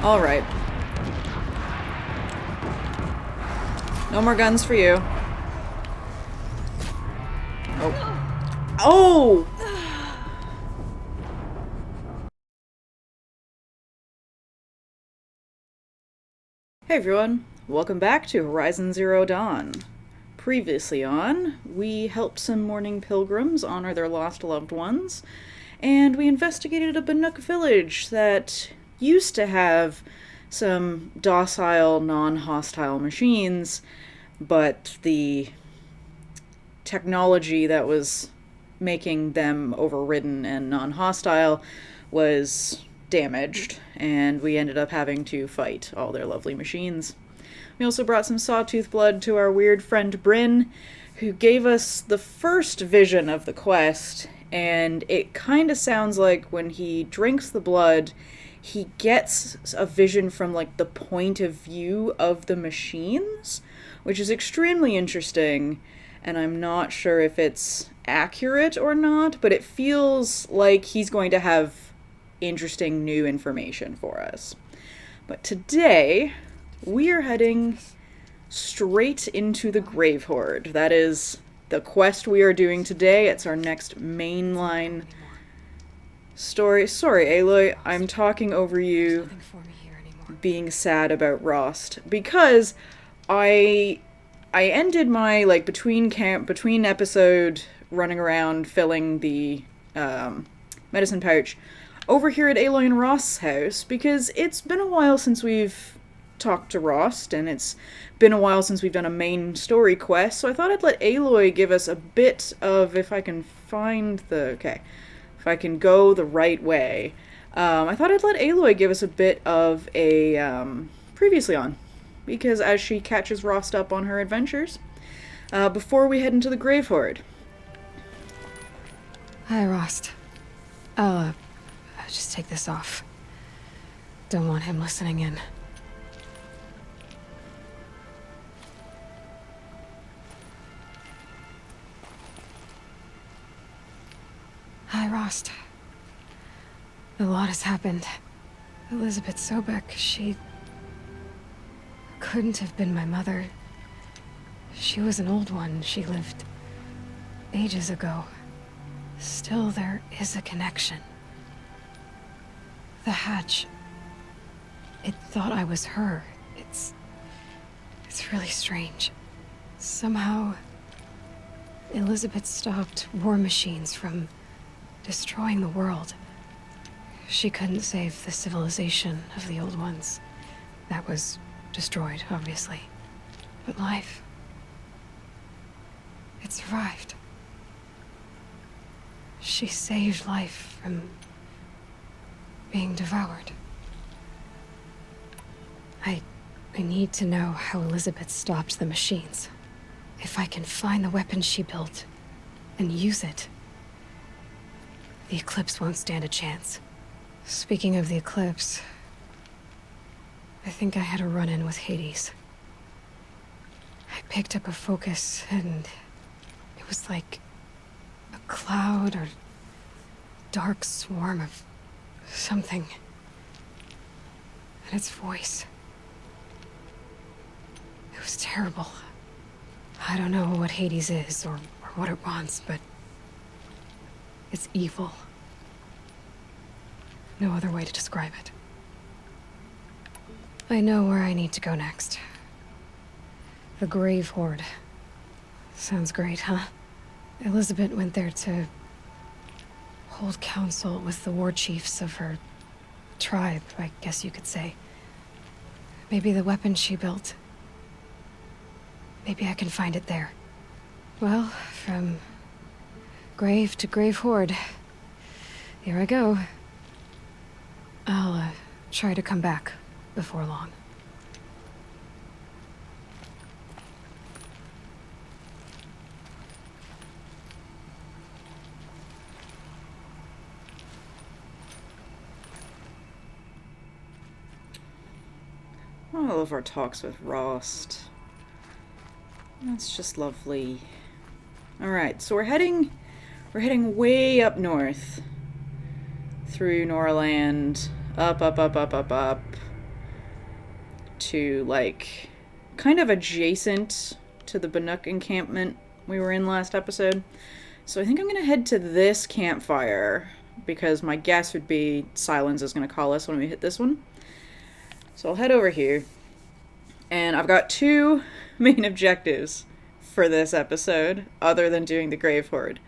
Alright. No more guns for you. Oh. Oh! Hey everyone, welcome back to Horizon Zero Dawn. Previously on, we helped some mourning pilgrims honor their lost loved ones, and we investigated a Banuk village that used to have some docile, non-hostile machines, but the technology that was making them overridden and non-hostile was damaged, and we ended up having to fight all their lovely machines. We also brought some sawtooth blood to our weird friend Bryn, who gave us the first vision of the quest, and it kind of sounds like when he drinks the blood, he gets a vision from like the point of view of the machines, which is extremely interesting, and I'm not sure if it's accurate or not, but it feels like he's going to have interesting new information for us. But today, we are heading straight into the Grave-Hoard. That is the quest we are doing today. It's our next mainline story. Sorry, Aloy, I'm talking over you being sad about Rost, because I ended my, like, between episode running around filling the medicine pouch over here at Aloy and Rost's house, because it's been a while since we've talked to Rost, and it's been a while since we've done a main story quest, so I thought I'd let Aloy give us a bit of, if I can go the right way, I thought I'd let Aloy give us a bit of a previously on, because as she catches Rost up on her adventures, before we head into the Grave-Hoard. Hi, Rost. I'll just take this off. Don't want him listening in. Hi, Rost. A lot has happened. Elizabeth Sobek, she couldn't have been my mother. She was an old one. She lived ages ago. Still, there is a connection. The hatch. It thought I was her. It's really strange. Somehow, Elizabeth stopped war machines from destroying the world. She couldn't save the civilization of the old ones. That was destroyed, obviously. But life, it survived. She saved life from being devoured. I need to know how Elizabeth stopped the machines. If I can find the weapon she built and use it, the Eclipse won't stand a chance. Speaking of the Eclipse, I think I had a run-in with Hades. I picked up a focus, and it was like a cloud or dark swarm of something. And its voice. It was terrible. I don't know what Hades is or what it wants, but it's evil. No other way to describe it. I know where I need to go next. The Grave-Hoard. Sounds great, huh? Elizabeth went there to hold council with the war chiefs of her tribe, I guess you could say. Maybe the weapon she built. Maybe I can find it there. Well, from grave to Grave-Hoard. Here I go. I'll try to come back before long. All of our talks with Rost. That's just lovely. Alright, so we're heading way up north. Through Norland. Up. to, like, kind of adjacent to the Banuk encampment we were in last episode. So I think I'm going to head to this campfire, because my guess would be Silence is going to call us when we hit this one. So I'll head over here. And I've got 2 main objectives for this episode, other than doing the Grave-Hoard.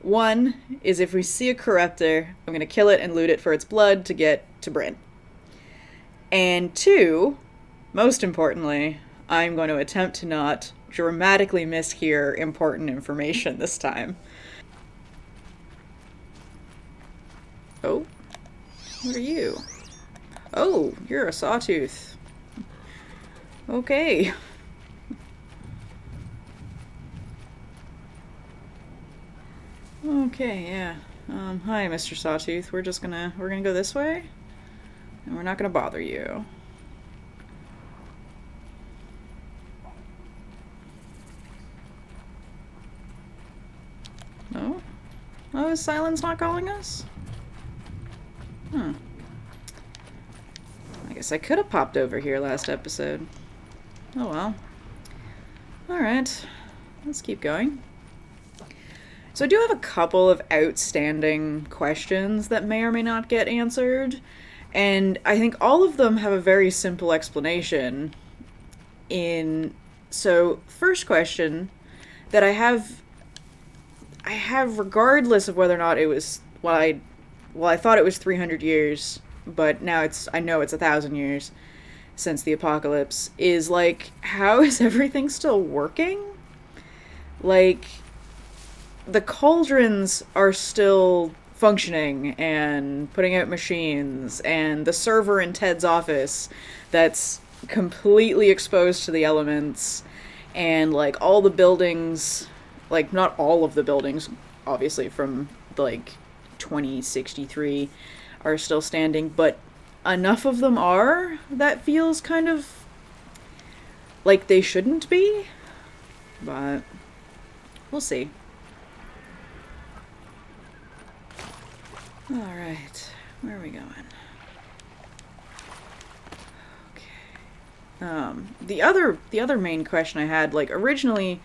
One is, if we see a corruptor, I'm going to kill it and loot it for its blood to get to Bryn. And 2, most importantly, I'm going to attempt to not dramatically mishear important information this time. Oh, what are you? Oh, you're a sawtooth. Okay. Okay, yeah. Hi, Mr. Sawtooth. We're gonna go this way, and we're not gonna bother you. No? Oh, is Silence not calling us? I guess I could have popped over here last episode. Oh well. Alright. Let's keep going. So I do have a couple of outstanding questions that may or may not get answered, and I think all of them have a very simple explanation. So, first question that I have regardless of whether or not it was, I thought it was 300 years, but now I know it's 1,000 years since the apocalypse, is, like, how is everything still working? Like, the cauldrons are still functioning and putting out machines, and the server in Ted's office that's completely exposed to the elements, and, like, all the buildings, like, not all of the buildings, obviously, from, like, 2063 are still standing, but enough of them are that feels kind of like they shouldn't be, but we'll see. Alright, where are we going? Okay. The other main question I had, like, originally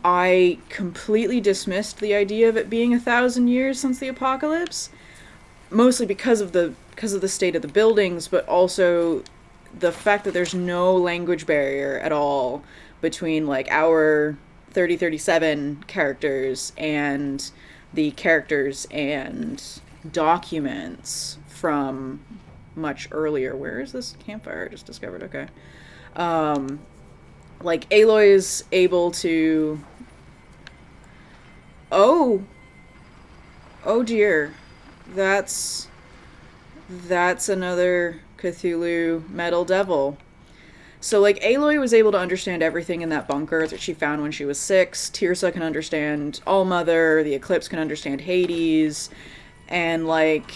I completely dismissed the idea of it being 1,000 years since the apocalypse, mostly because of the state of the buildings, but also the fact that there's no language barrier at all between, like, our 3037 characters and the characters and documents from much earlier. Where is this campfire I just discovered? Okay. Like, Aloy is able to... Oh dear. That's another Cthulhu metal devil. So, like, Aloy was able to understand everything in that bunker that she found when she was 6. Tirsa can understand Allmother. The Eclipse can understand Hades. And, like,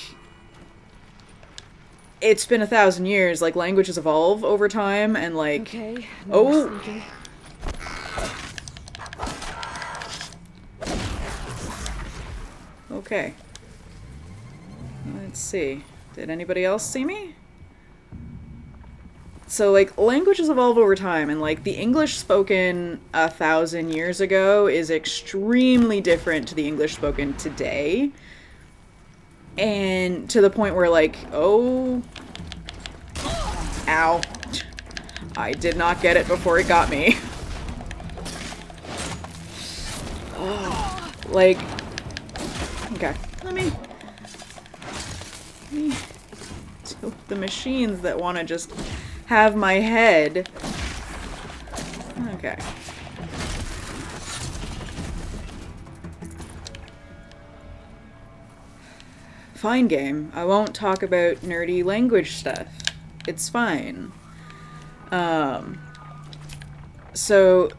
it's been 1,000 years. Like, languages evolve over time, and, like... Okay. Oh! Okay. Let's see. Did anybody else see me? So, like, languages evolve over time, and, like, the English spoken 1,000 years ago is extremely different to the English spoken today. And to the point where, like, oh... Ow. I did not get it before it got me. Oh, like... Okay. Let me deal with the machines that want to just have my head. Okay. Fine, game. I won't talk about nerdy language stuff. It's fine. So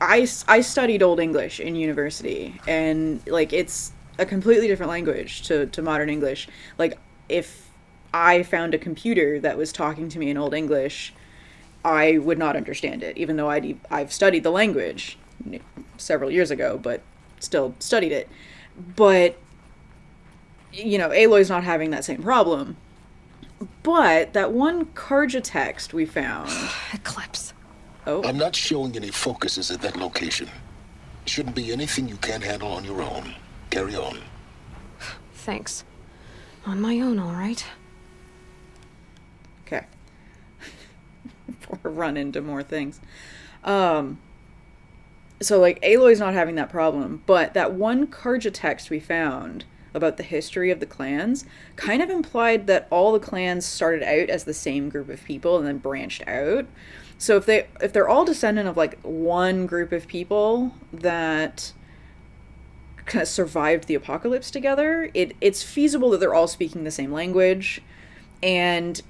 I studied Old English in university, and, like, it's a completely different language to modern English. Like, if I found a computer that was talking to me in Old English, I would not understand it, even though I've studied the language several years ago, but still studied it. But, you know, Aloy's not having that same problem. But that one Karja text we found. Eclipse. Oh. I'm not showing any focuses at that location. Shouldn't be anything you can't handle on your own. Carry on. Thanks. On my own, all right. Okay. Before I run into more things. So, like, Aloy's not having that problem, but that one Karja text we found about the history of the clans kind of implied that all the clans started out as the same group of people and then branched out. So if they're all descendant of, like, one group of people that kind of survived the apocalypse together, it's feasible that they're all speaking the same language. And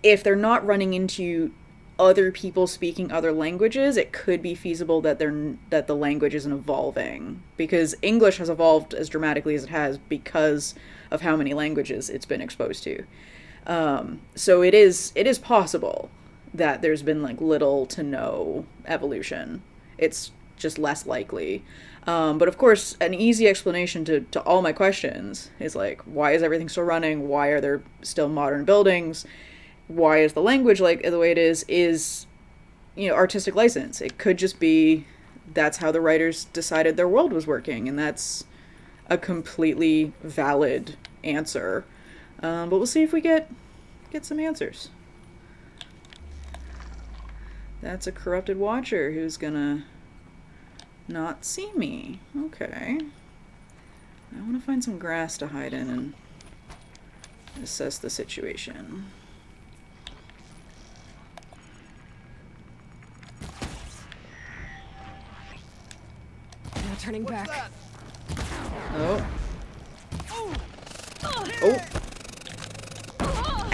if they're not running into other people speaking other languages, it could be feasible that the language isn't evolving, because English has evolved as dramatically as it has because of how many languages it's been exposed to. So it is possible that there's been, like, little to no evolution. It's just less likely. But of course, an easy explanation to all my questions is, like, why is everything still running? Why are there still modern buildings? Why is the language like the way it is, artistic license. It could just be that's how the writers decided their world was working, and that's a completely valid answer. But we'll see if we get some answers. That's a corrupted watcher who's gonna not see me. Okay. I want to find some grass to hide in and assess the situation. No turning back. Oh. Oh.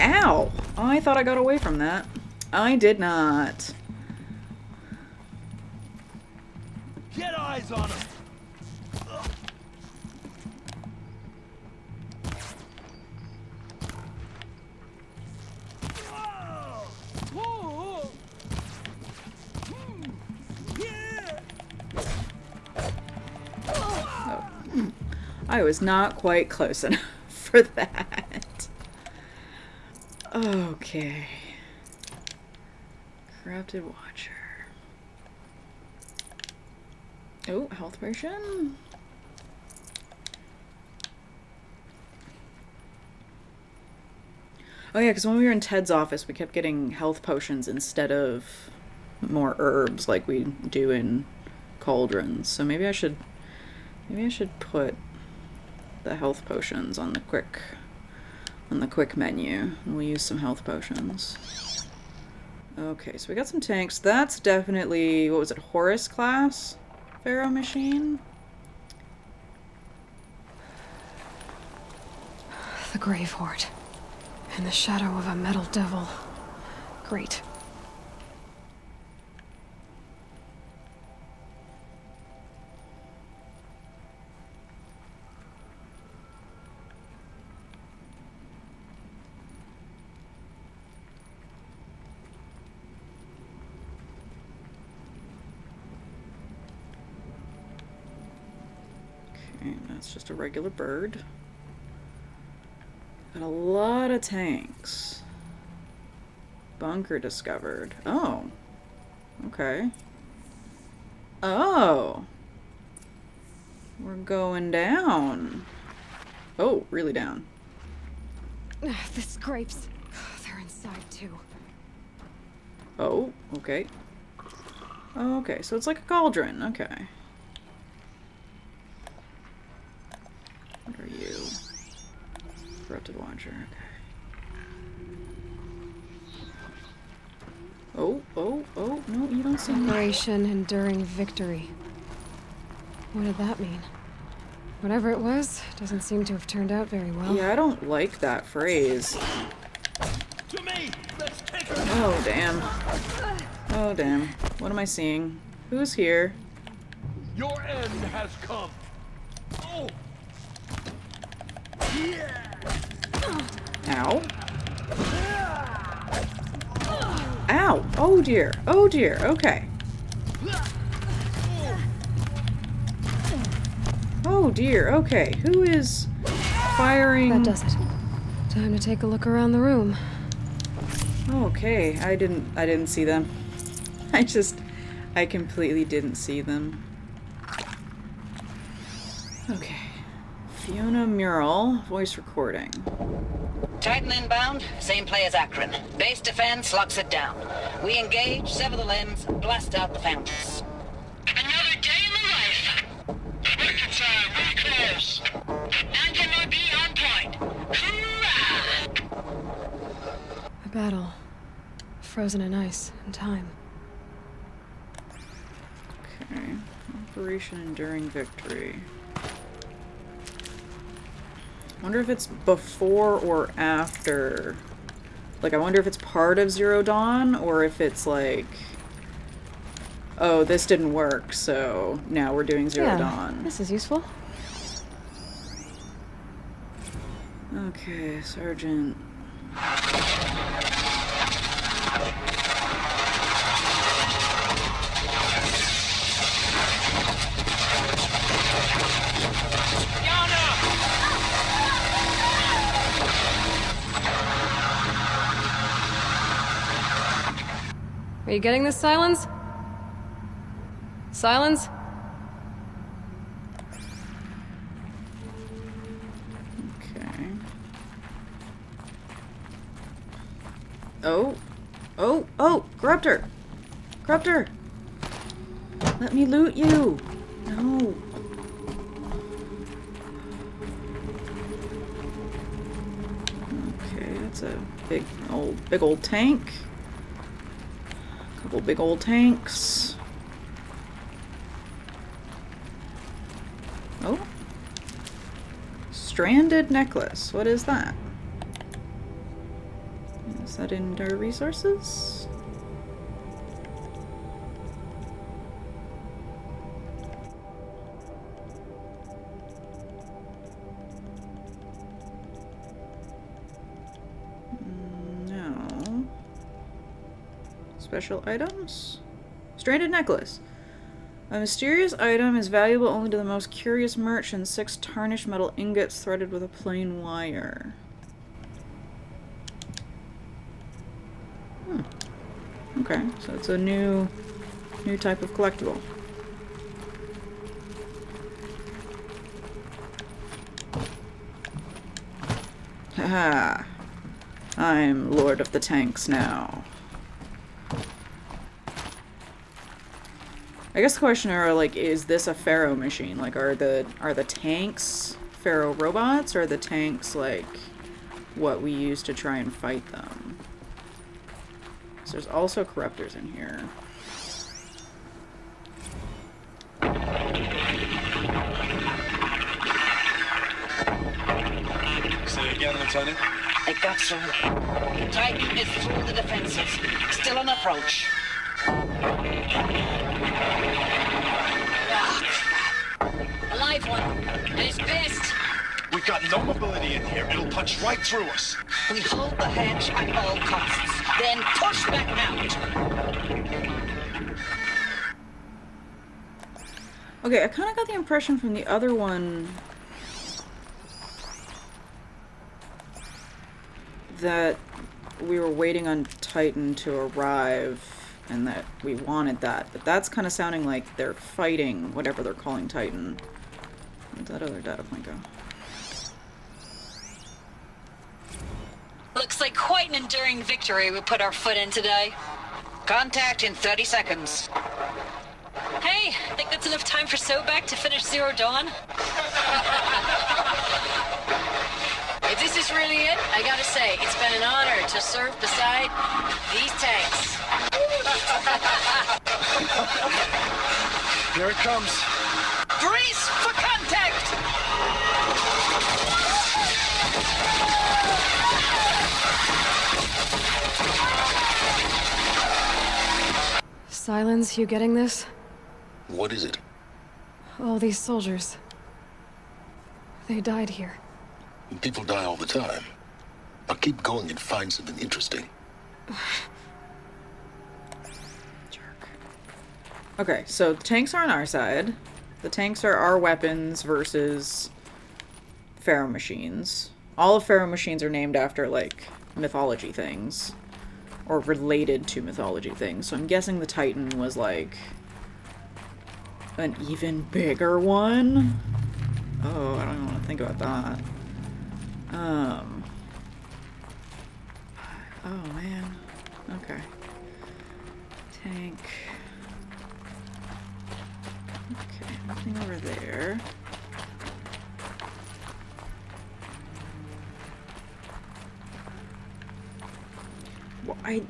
Ow! I thought I got away from that. I did not. Get eyes on him! Oh. I was not quite close enough for that. Okay. Corrupted Watcher. Oh, health potion. Oh yeah, because when we were in Ted's office, we kept getting health potions instead of more herbs like we do in cauldrons. So maybe I should put the health potions on the quick menu. We'll use some health potions. Okay, so we got some tanks. That's definitely, what was it, Horus class Pharaoh machine? The Grave-Hoard. In the shadow of a metal devil. Great. Okay, that's just a regular bird. Got a lot of tanks. Bunker discovered. Oh. Okay. Oh. We're going down. Oh, really down. The scrapes. They're inside too. Oh, okay. Okay, so it's like a cauldron. Okay. What are you? Corrupted Watcher. Okay. Oh, no, you don't see me. Operation Enduring Victory. What did that mean? Whatever it was, doesn't seem to have turned out very well. Yeah, I don't like that phrase. To me! Let's take her! Oh, damn. Oh, damn. What am I seeing? Who's here? Your end has come! Oh! Ow. Ow! Oh dear. Oh dear. Okay. Oh dear. Okay. Who is firing? That does it. Time to take a look around the room. Okay, I didn't see them. I completely didn't see them. Okay. Fiona Mural, voice recording. Titan inbound, same play as Akron. Base defense locks it down. We engage, sever the limbs, blast out the fountains. Another day in the life. Record time, really close. Anti-MOB on point. Hoorah! A battle. Frozen in ice and time. Okay. Operation Enduring Victory. Wonder if it's before or after. Like, I wonder if it's part of Zero Dawn, or if it's like, oh, this didn't work, so now we're doing Zero Dawn. This is useful. Okay, Sergeant. Are you getting this, Silence? Silence? Okay. Oh. Oh, oh! Corruptor! Corruptor! Let me loot you! No. Okay, that's a big old tank. Couple big old tanks. Oh. Stranded necklace. What is that? Is that in our resources? No. Special items? Stranded necklace. A mysterious item is valuable only to the most curious merchants. 6 tarnished metal ingots threaded with a plain wire. Okay, so it's a new type of collectible. Haha. I'm Lord of the Tanks now. I guess the question are, like, is this a Pharaoh machine? Like, are the tanks Pharaoh robots, or are the tanks, like, what we use to try and fight them? So there's also corruptors in here. Say again, Lieutenant. I got so. Titan is through the defenses. Still on approach. A live one. And he's pissed. We've got no mobility in here. It'll punch right through us. We hold the hedge at all costs. Then push back out. Okay, I kind of got the impression from the other one that we were waiting on Titan to arrive and that we wanted that, but that's kind of sounding like they're fighting whatever they're calling Titan. Where'd that other data point go? Looks like quite an enduring victory we put our foot in today. Contact in 30 seconds. Hey, think that's enough time for Sobek to finish Zero Dawn? If this is really it, I gotta say, it's been an honor to serve beside these tanks. Here it comes. Brace for contact! Silence, you getting this? What is it? All these soldiers. They died here. People die all the time. I'll keep going and find something interesting. Jerk. Okay, so the tanks are on our side. The tanks are our weapons versus Pharaoh machines. All of Pharaoh machines are named after, like, mythology things. or related to mythology things. So I'm guessing the Titan was like an even bigger one. Oh, I don't even want to think about that. Oh man. Okay. Tank. Okay, nothing over there. Well, I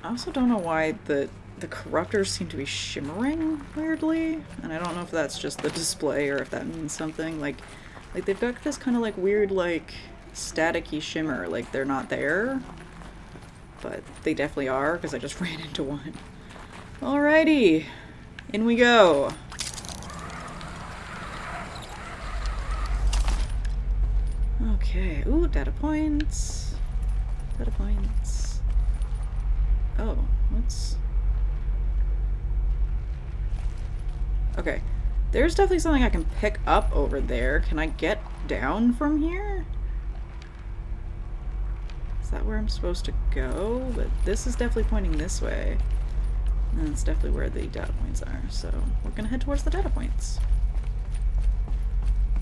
also don't know why the corruptors seem to be shimmering weirdly, and I don't know if that's just the display or if that means something. Like they've got this kind of like weird like staticky shimmer, like they're not there, but they definitely are because I just ran into one. Alrighty, in we go. Okay, ooh, data points. Data points. Oh, what's... Okay, there's definitely something I can pick up over there. Can I get down from here? Is that where I'm supposed to go? But this is definitely pointing this way. And that's definitely where the data points are. So we're gonna head towards the data points.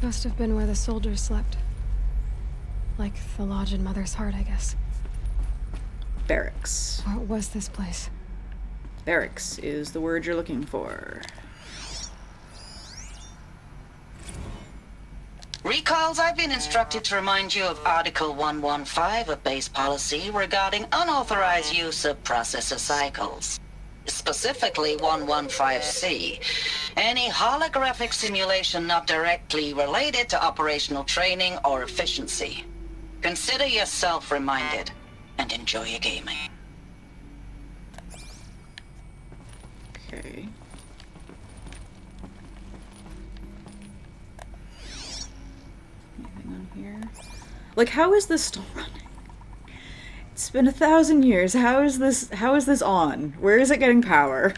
Must have been where the soldiers slept. Like the lodge in Mother's Heart, I guess. Barracks. What was this place? Barracks is the word you're looking for. Recalls, I've been instructed to remind you of Article 115 of base policy regarding unauthorized use of processor cycles. Specifically 115C. Any holographic simulation not directly related to operational training or efficiency. Consider yourself reminded and enjoy your gaming. Okay. Anything on here? Like, how is this still running? It's been 1,000 years. How is this on? Where is it getting power?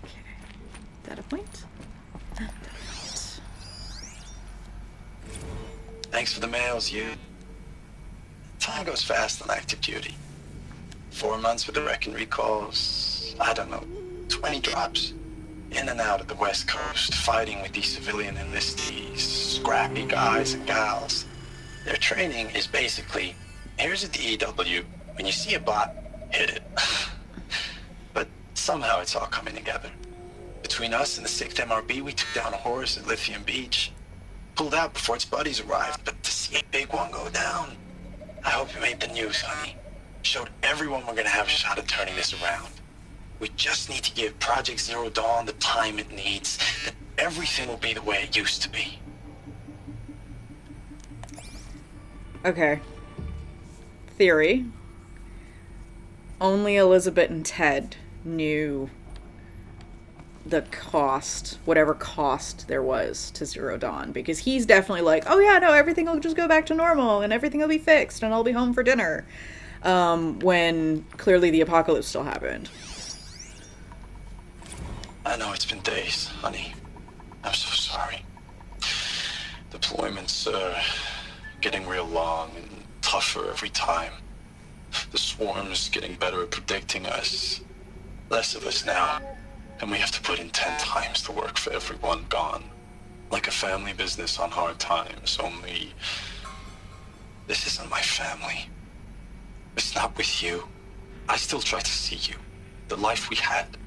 Okay. Data point? Data point. Thanks for the mails, you. Time goes fast on active duty. 4 months with the wrecking recalls, I don't know, 20 drops. In and out of the West Coast, fighting with these civilian enlistees, scrappy guys and gals. Their training is basically, here's a DEW, when you see a bot, hit it. But somehow it's all coming together. Between us and the 6th MRB, we took down a horse at Lithium Beach. Pulled out before its buddies arrived, but to see a big one go down, I hope it made the news, honey. Showed everyone we're gonna have a shot at turning this around. We just need to give Project Zero Dawn the time it needs, that everything will be the way it used to be. Okay. Theory. Only Elizabeth and Ted knew the cost, whatever cost there was to Zero Dawn, because he's definitely like, oh yeah, no, everything will just go back to normal and everything will be fixed and I'll be home for dinner. When clearly the apocalypse still happened. I know it's been days, honey. I'm so sorry. Deployments are getting real long and tougher every time. The swarm's getting better at predicting us. Less of us now. And we have to put in 10 times the work for everyone gone. Like a family business on hard times, only... this isn't my family. It's not with you. I still try to see you. The life we had.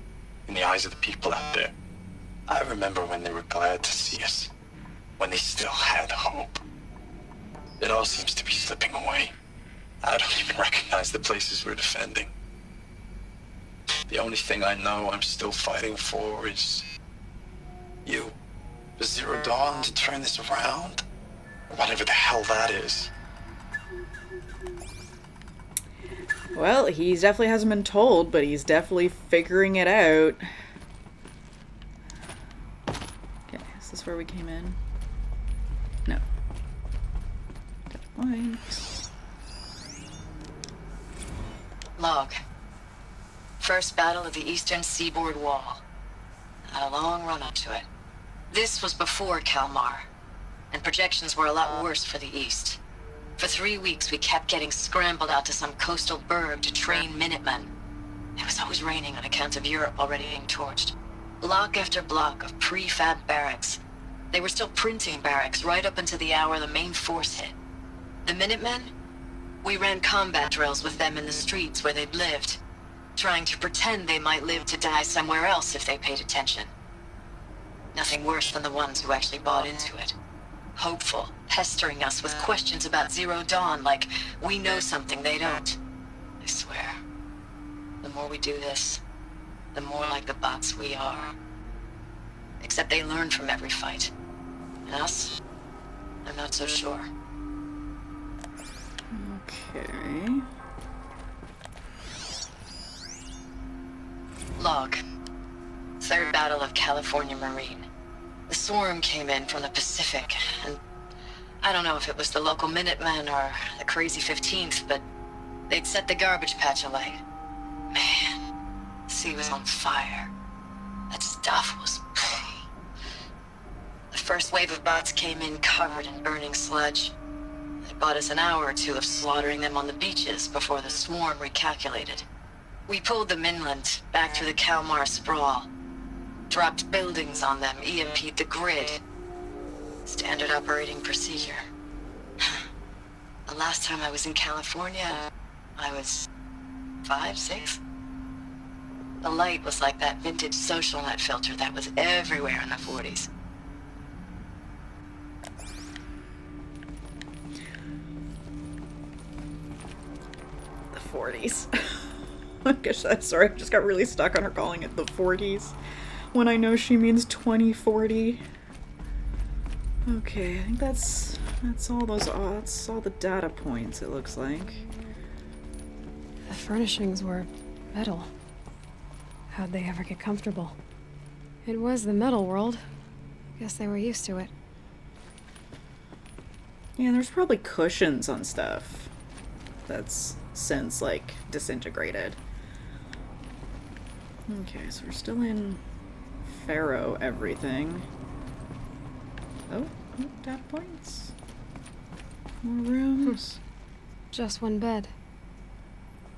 In the eyes of the people out there. I remember when they were glad to see us. When they still had hope. It all seems to be slipping away. I don't even recognize the places we're defending. The only thing I know I'm still fighting for is... you. The Zero Dawn to turn this around. Whatever the hell that is. Well, he definitely hasn't been told, but he's definitely figuring it out. Okay, is this where we came in? No. Data point. Log. First battle of the eastern seaboard wall. Had a long run up to it. This was before Kalmar, and projections were a lot worse for the east. For 3 weeks, we kept getting scrambled out to some coastal burg to train Minutemen. It was always raining on account of Europe already being torched. Block after block of prefab barracks. They were still printing barracks right up until the hour the main force hit. The Minutemen? We ran combat drills with them in the streets where they'd lived, trying to pretend they might live to die somewhere else if they paid attention. Nothing worse than the ones who actually bought into it. Hopeful, pestering us with questions about Zero Dawn like we know something they don't. I swear, the more we do this, the more like the bots we are. Except they learn from every fight. And us? I'm not so sure. Okay. Log. Third Battle of California Marine. The swarm came in from the Pacific, and I don't know if it was the local Minutemen or the crazy 15th, but they'd set the garbage patch alight. Man, the sea was on fire. That stuff was... The first wave of bots came in covered in burning sludge. It bought us an hour or two of slaughtering them on the beaches before the swarm recalculated. We pulled them inland, back through the Kalmar sprawl. Dropped buildings on them, EMP'd the grid. Standard operating procedure. The last time I was in California, I was 5, 6? The light was like that vintage social net filter that was everywhere in the 40s. The 40s. I guess I'm sorry, I just got really stuck on her calling it the 40s when I know she means 2040. Okay, I think that's all those that's all the data points it looks like. The furnishings were metal. How'd they ever get comfortable? It was the metal world. Guess they were used to it. Yeah, there's probably cushions on stuff that's since like disintegrated. Okay, so we're still in Pharaoh everything. Oh, data points. More rooms. Just one bed.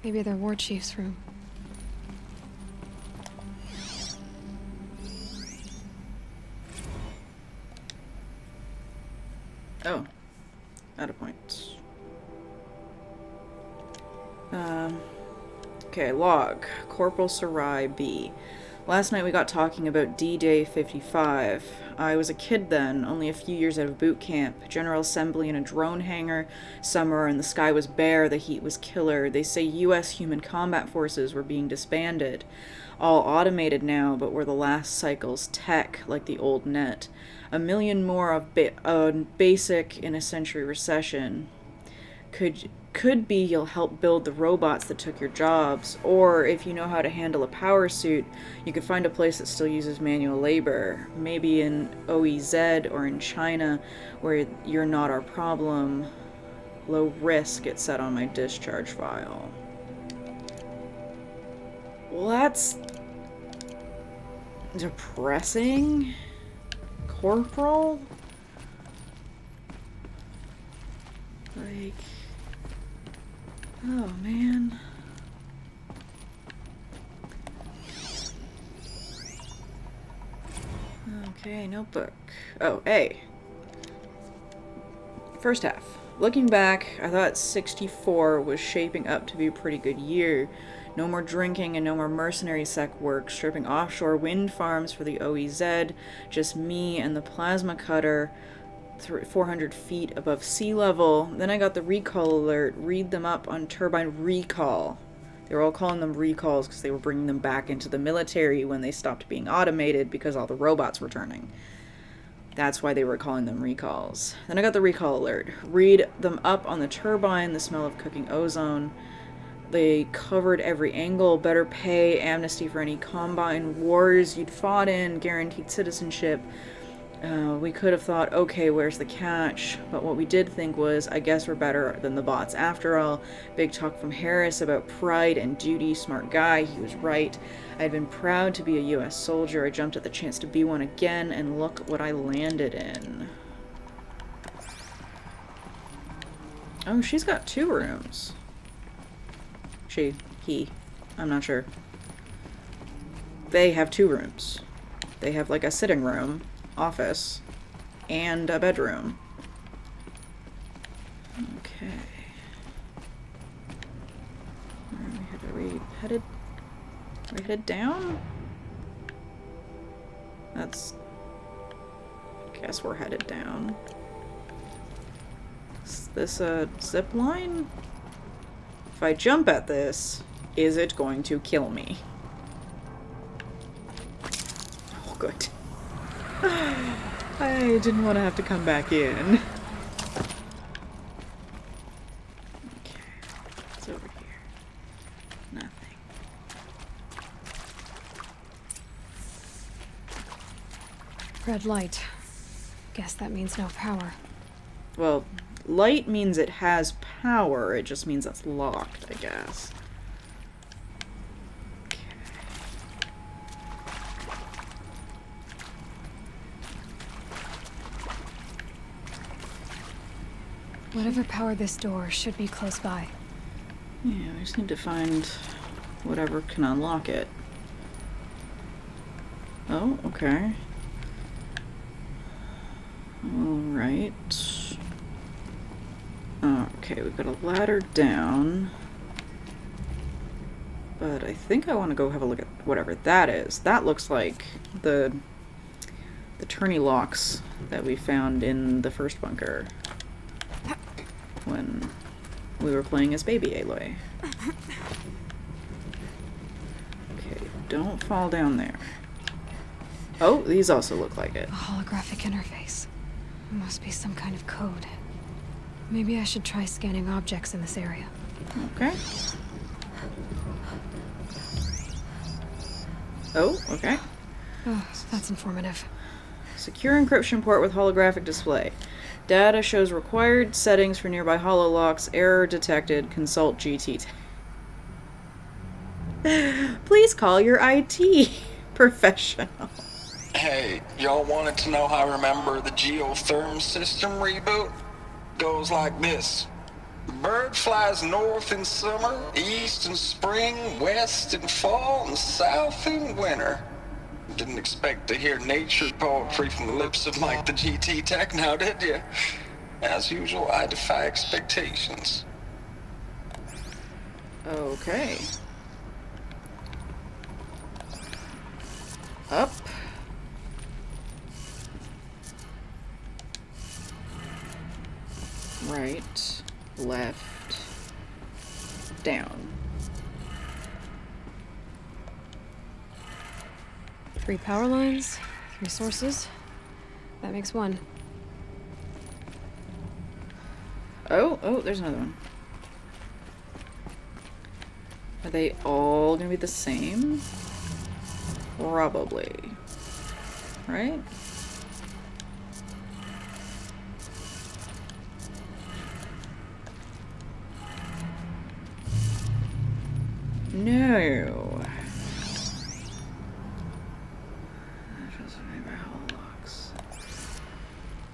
Maybe their war chief's room. Oh, data points. Okay, log. Corporal Sarai B. Last night we got talking about D-Day 55. I was a kid then, only a few years out of boot camp. General assembly in a drone hangar. Summer and the sky was bare, the heat was killer. They say U.S. human combat forces were being disbanded. All automated now, but were the last cycle's tech, like the old net. A million more of basic in a century recession. Could be you'll help build the robots that took your jobs, or if you know how to handle a power suit, you could find a place that still uses manual labor. Maybe in OEZ or in China, where you're not our problem. Low risk, it said on my discharge file. Well, that's depressing. Corporal? Like... Oh, man. Okay, notebook. Oh, A. First half. Looking back, I thought 64 was shaping up to be a pretty good year. No more drinking and no more mercenary sec work, stripping offshore wind farms for the OEZ, just me and the plasma cutter 400 feet above sea level. Then I got the recall alert. Read them up on turbine recall. They were all calling them recalls because they were bringing them back into the military when they stopped being automated because all the robots were turning. That's why they were calling them recalls. Then I got the recall alert. Read them up on the turbine, the smell of cooking ozone. They covered every angle, better pay, amnesty for any combine wars you'd fought in, guaranteed citizenship. We could have thought, okay, where's the catch? But what we did think was, I guess we're better than the bots after all. Big talk from Harris about pride and duty. Smart guy, he was right. I'd been proud to be a U.S. soldier. I jumped at the chance to be one again, and look what I landed in. Oh, she's got 2 rooms. He. I'm not sure. They have 2 rooms. They have like a sitting room, office, and a bedroom. Okay. Are we headed down? That's... I guess we're headed down. Is this a zip line? If I jump at this, is it going to kill me? Oh, good. I didn't want to have to come back in. Okay. What's over here? Nothing. Red light. Guess that means no power. Well, light means it has power. It just means it's locked, I guess. Okay. Whatever powered this door should be close by. Yeah, I just need to find whatever can unlock it. Oh, okay. Alright. Okay, we've got a ladder down. But I think I want to go have a look at whatever that is. That looks like the tourney locks that we found in the first bunker when we were playing as baby Aloy. Okay, don't fall down there. Oh, these also look like it. A holographic interface. Must be some kind of code. Maybe I should try scanning objects in this area. Okay. Oh, okay. Oh, that's informative. Secure encryption port with holographic display. Data shows required settings for nearby hololocks. Error detected. Consult GT. Please call your IT professional. Hey, y'all wanted to know how I remember the geotherm system reboot? Goes like this. Bird flies north in summer, east in spring, west in fall, and south in winter. Didn't expect to hear nature poetry from the lips of Mike the GT Tech now, did you? As usual, I defy expectations. Okay. Up. Right. Left. Down. 3 power lines, 3 sources. That makes 1. Oh, there's another one. Are they all gonna be the same? Probably. Right? No.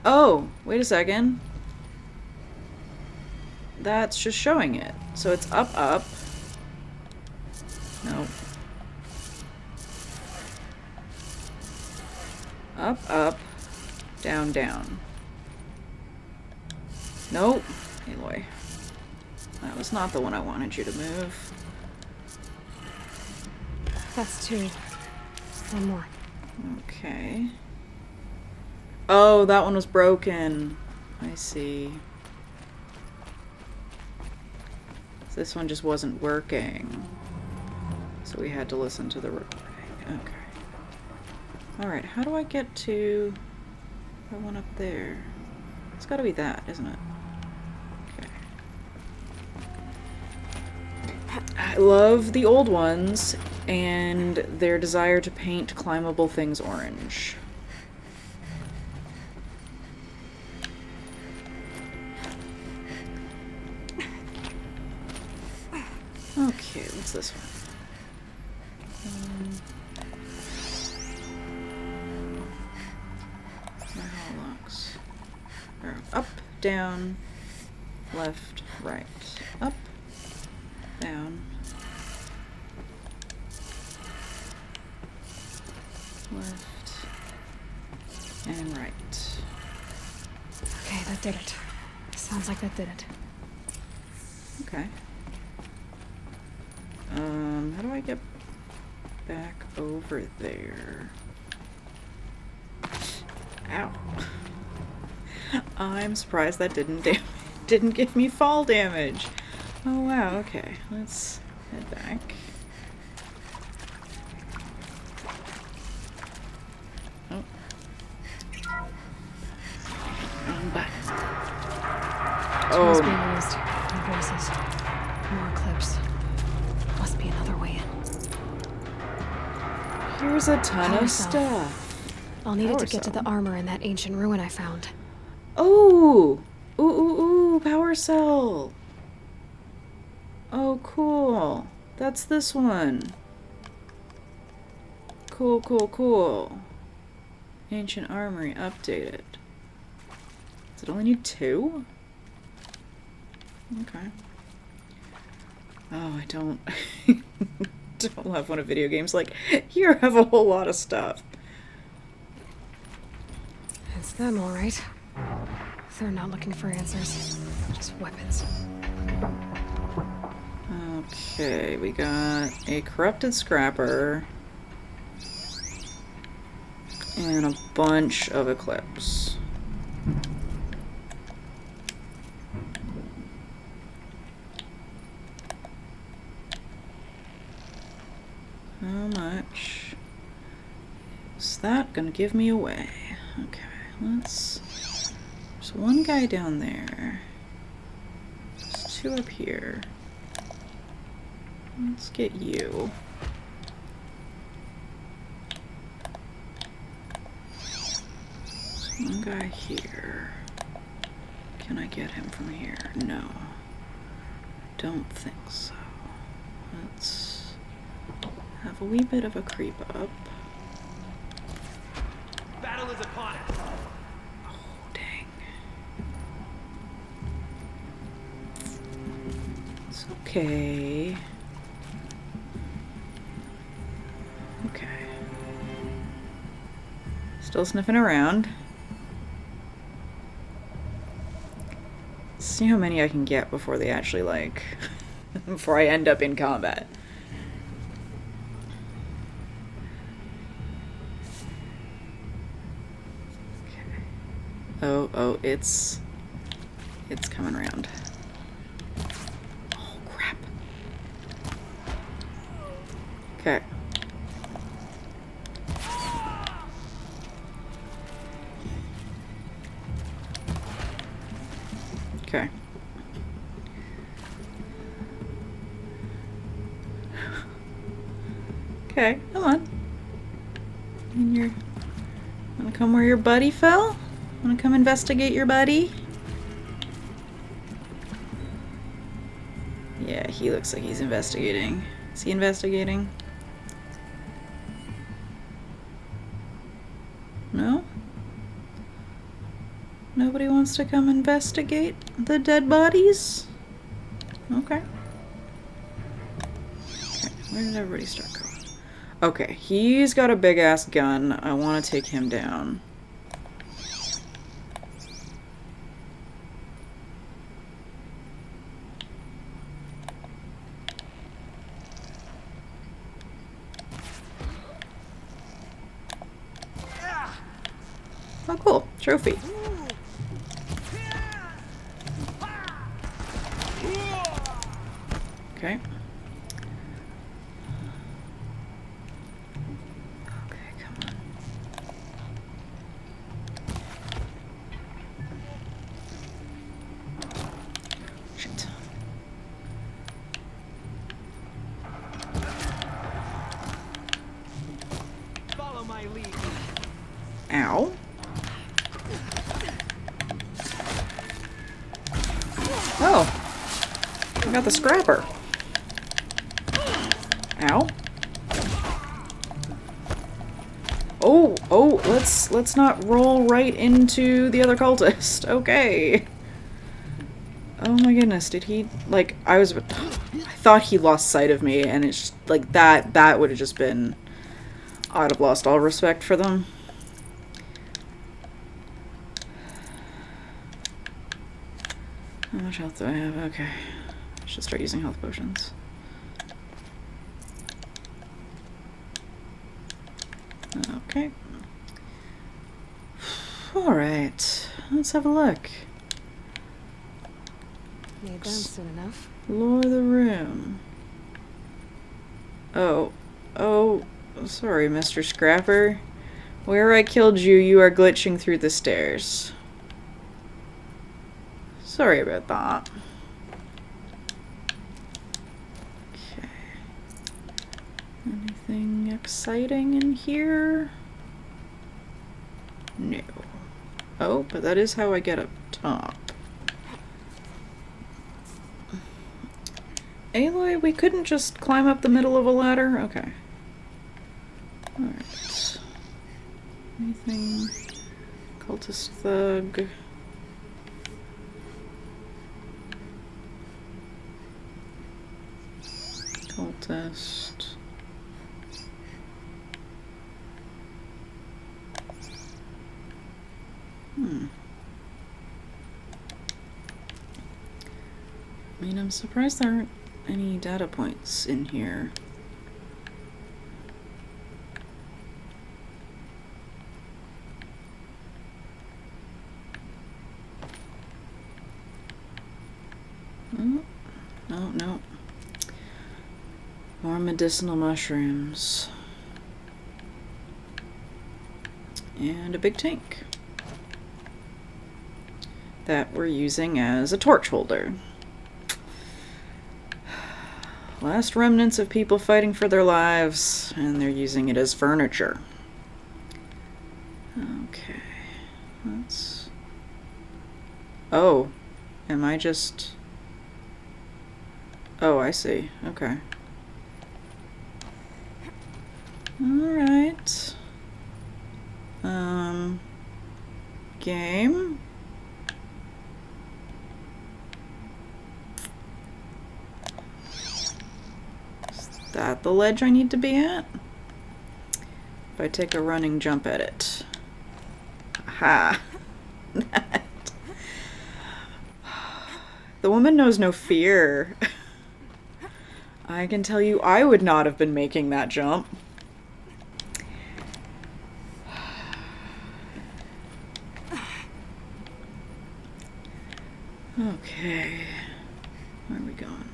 Oh, wait a second. That's just showing it. So it's up, up. No. Up, up. Down, down. Nope. Aloy. That was not the one I wanted you to move. That's 2. 1 more. Okay. Oh, that one was broken. I see. This one just wasn't working. So we had to listen to the recording. Okay. Alright, how do I get to the one up there? It's gotta be that, isn't it? Okay. I love the old ones and their desire to paint climbable things orange. Okay, what's this one? My hololocks. Up, down, left, Right. Up. Down. Left. And right. Okay, that did it. Sounds like that did it. Okay. How do I get back over there? Ow. I'm surprised that didn't give me fall damage. Oh wow, okay. Let's head back. Oh. I'm back. Tools being used. New voices. More Eclipse. Must be another way in. Here's a ton Power of cell. stuff. I'll need it Power to get to cell. the armor in that ancient ruin I found. Oh! Ooh, ooh, ooh, power cell. Oh, cool. That's this one. Cool, cool, cool. Ancient armory updated. Does it only need 2? Okay. Oh, I don't don't love when a video game's like, here, have a whole lot of stuff. It's them, all right. They're not looking for answers. Just weapons. Okay, we got a corrupted scrapper and a bunch of Eclipse. How much is that gonna give me away? Okay, let's... There's one guy down there. There's 2 up here. Let's get you. There's one guy here. Can I get him from here? No. Don't think so. Let's have a wee bit of a creep up. Battle is upon us. Oh, dang. It's okay. Okay. Still sniffing around. See how many I can get before they actually, like, before I end up in combat. Oh, it's coming around. Oh, crap. Okay. Okay. Okay, come on. And you're gonna come where your buddy fell? Wanna come investigate your buddy? Yeah, he looks like he's investigating. Is he investigating? No? Nobody wants to come investigate the dead bodies? Okay. Okay, where did everybody start going? Okay, he's got a big ass gun. I want to take him down. Oh, cool. Trophy. Okay. Okay, come on. Shit. Follow my lead. Ow. Oh. I got the scrapper. Ow. Oh, let's not roll right into the other cultist. Okay. Oh my goodness, did he, like, I thought he lost sight of me, and it's just, like, that would have just been, I'd have lost all respect for them. How much health do I have? Okay. I should start using health potions. Okay. Alright. Let's have a look. Need them soon enough. Lure the room. Oh. Oh. Sorry, Mr. Scrapper. Where I killed you, you are glitching through the stairs. Sorry about that. Okay. Anything exciting in here? No. Oh, but that is how I get up top. Aloy, we couldn't just climb up the middle of a ladder? Okay. Alright. Anything? Cultist thug. Cultist. I mean, I'm surprised there aren't any data points in here. Oh, no. More medicinal mushrooms. And a big tank that we're using as a torch holder. Last remnants of people fighting for their lives, and they're using it as furniture. Okay. Let's... Oh. Am I just... Oh, I see. Okay. Alright. Game? Is that the ledge I need to be at? If I take a running jump at it. Aha. The woman knows no fear. I can tell you I would not have been making that jump. Okay. Where are we going?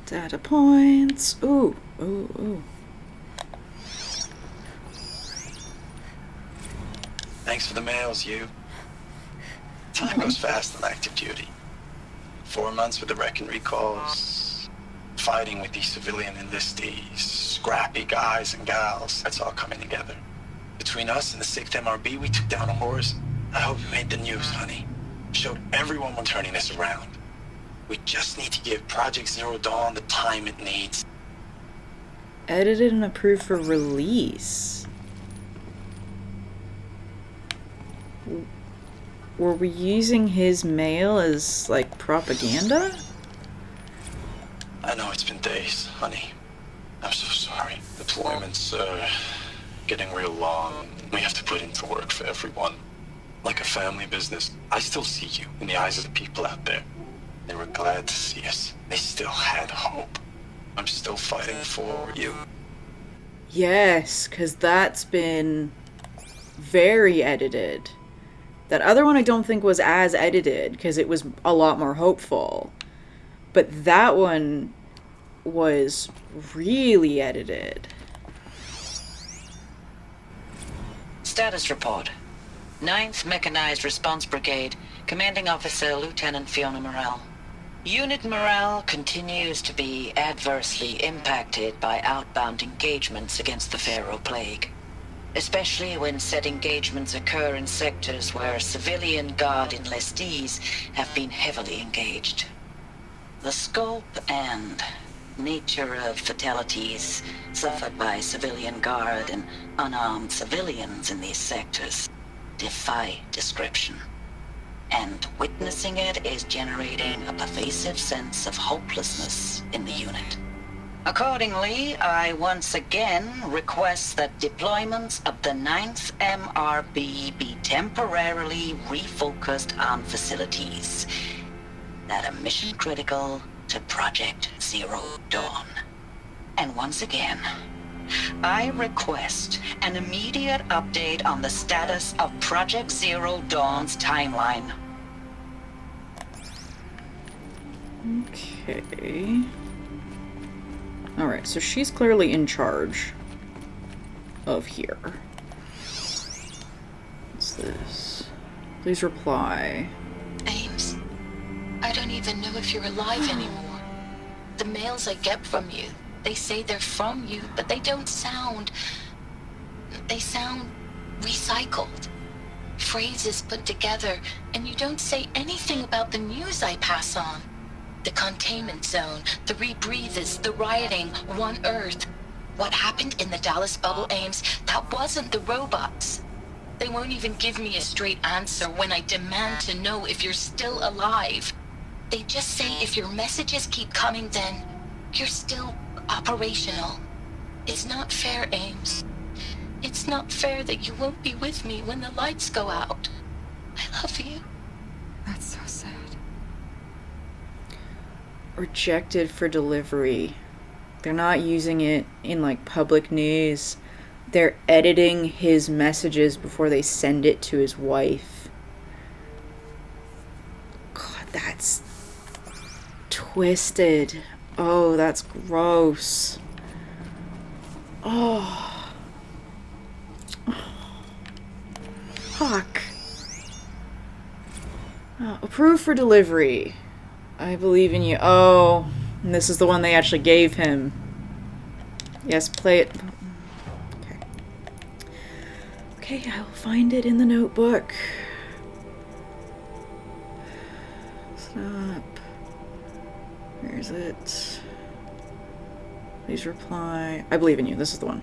Data points. Ooh. Thanks for the mails, you. Time goes fast on active duty. 4 months with the wreck and recalls, fighting with these civilian enlistees, scrappy guys and gals. That's all coming together. Between us and the 6th MRB, we took down a horse. I hope you made the news, honey. Showed everyone we're turning this around. We just need to give Project Zero Dawn the time it needs. Edited and approved for release. Were we using his mail as, like, propaganda? I know it's been days, honey. I'm so sorry. Deployment's, getting real long. We have to put into work for everyone. Like a family business. I still see you in the eyes of the people out there. They were glad to see us. They still had hope. I'm still fighting for you. Yes, because that's been very edited. That other one I don't think was as edited, because it was a lot more hopeful. But that one was really edited. Status report. 9th Mechanized Response Brigade, Commanding Officer Lieutenant Fiona Morrell. Unit morale continues to be adversely impacted by outbound engagements against the Pharaoh Plague, especially when said engagements occur in sectors where civilian Guard enlistees have been heavily engaged. The scope and nature of fatalities suffered by civilian Guard and unarmed civilians in these sectors defy description. and witnessing it is generating a pervasive sense of hopelessness in the unit. Accordingly, I once again request that deployments of the 9th MRB be temporarily refocused on facilities that are mission critical to Project Zero Dawn. And once again, I request an immediate update on the status of Project Zero Dawn's timeline. Okay. Alright, so she's clearly in charge of here. What's this? Please reply. Ames, I don't even know if you're alive anymore. The mails I get from you, they say they're from you, but they don't sound... They sound recycled. Phrases put together, and you don't say anything about the news I pass on. The containment zone, the rebreathers, the rioting, One Earth. What happened in the Dallas bubble, Ames, that wasn't the robots. They won't even give me a straight answer when I demand to know if you're still alive. They just say if your messages keep coming, then you're still operational. It's not fair, Ames. It's not fair that you won't be with me when the lights go out. I love you. That's so sad. Rejected for delivery. They're not using it in like public news. They're editing his messages before they send it to his wife. God, that's twisted. Oh, that's gross. Oh. Fuck. Approved for delivery. I believe in you. Oh, and this is the one they actually gave him. Yes, play it. Okay. Okay, I will find it in the notebook. Stop. Where is it? Please reply. I believe in you. This is the one.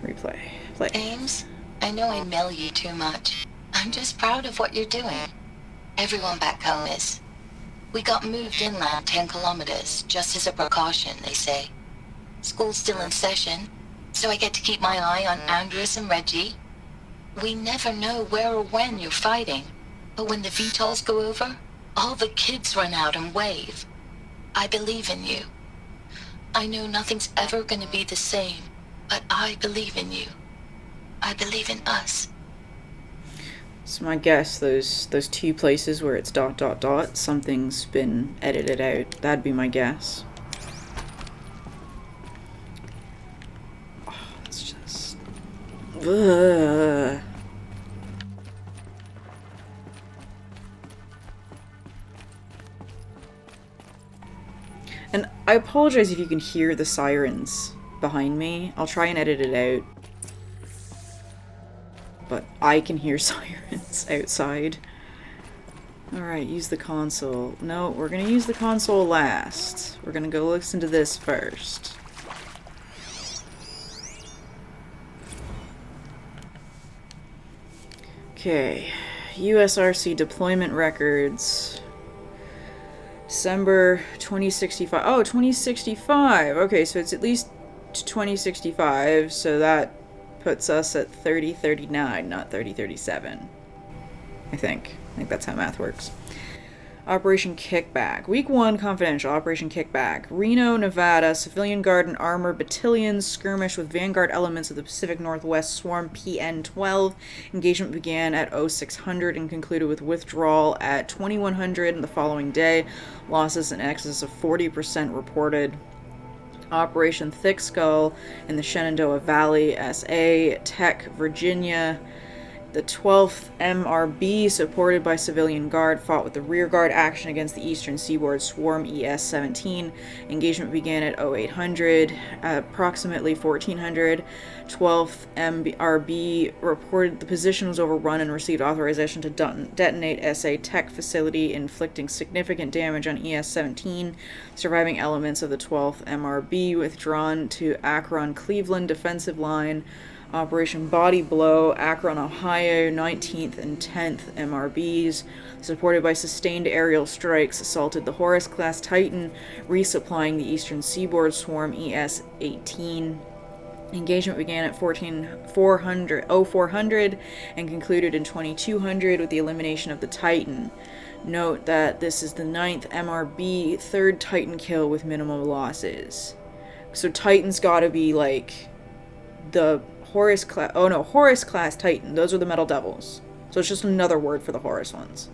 Replay. Play. Ames, I know I mail you too much. I'm just proud of what you're doing. Everyone back home is. We got moved inland 10 kilometers, just as a precaution, they say. School's still in session, so I get to keep my eye on Andres and Reggie. We never know where or when you're fighting, but when the VTOLs go over, all the kids run out and wave. I believe in you. I know nothing's ever gonna be the same, but I believe in you. I believe in us. So my guess, those two places where it's ... something's been edited out. That'd be my guess. Oh, it's just... Ugh. And I apologize if you can hear the sirens behind me. I'll try and edit it out. But I can hear sirens outside. Alright, use the console. No, we're gonna use the console last. We're gonna go listen to this first. Okay. USRC deployment records. December 2065. Oh, 2065! Okay, so it's at least 2065, so that puts us at 3039, not 3037. I think that's how math works. Operation Kickback. Week 1, confidential. Operation Kickback. Reno, Nevada. Civilian Guard and Armor Battalions skirmish with Vanguard elements of the Pacific Northwest Swarm PN-12. Engagement began at 0600 and concluded with withdrawal at 2100 the following day. Losses in excess of 40% reported. Operation Thick Skull in the Shenandoah Valley, SA, Tech, Virginia. The 12th MRB, supported by Civilian Guard, fought with the rearguard action against the Eastern Seaboard Swarm ES-17. Engagement began at 0800, approximately 1400. 12th MRB reported the position was overrun and received authorization to detonate SA Tech facility, inflicting significant damage on ES-17. Surviving elements of the 12th MRB withdrawn to Akron, Cleveland defensive line. Operation Body Blow, Akron, Ohio, 19th and 10th MRBs, supported by sustained aerial strikes, assaulted the Horus-class Titan, resupplying the eastern seaboard swarm ES-18. Engagement began at 0400 and concluded in 2200 with the elimination of the Titan. Note that this is the 9th MRB, 3rd Titan kill with minimal losses. So Titan's gotta be like the Horus class. Oh no, Horus class Titan. Those are the Metal Devils. So it's just another word for the Horus ones.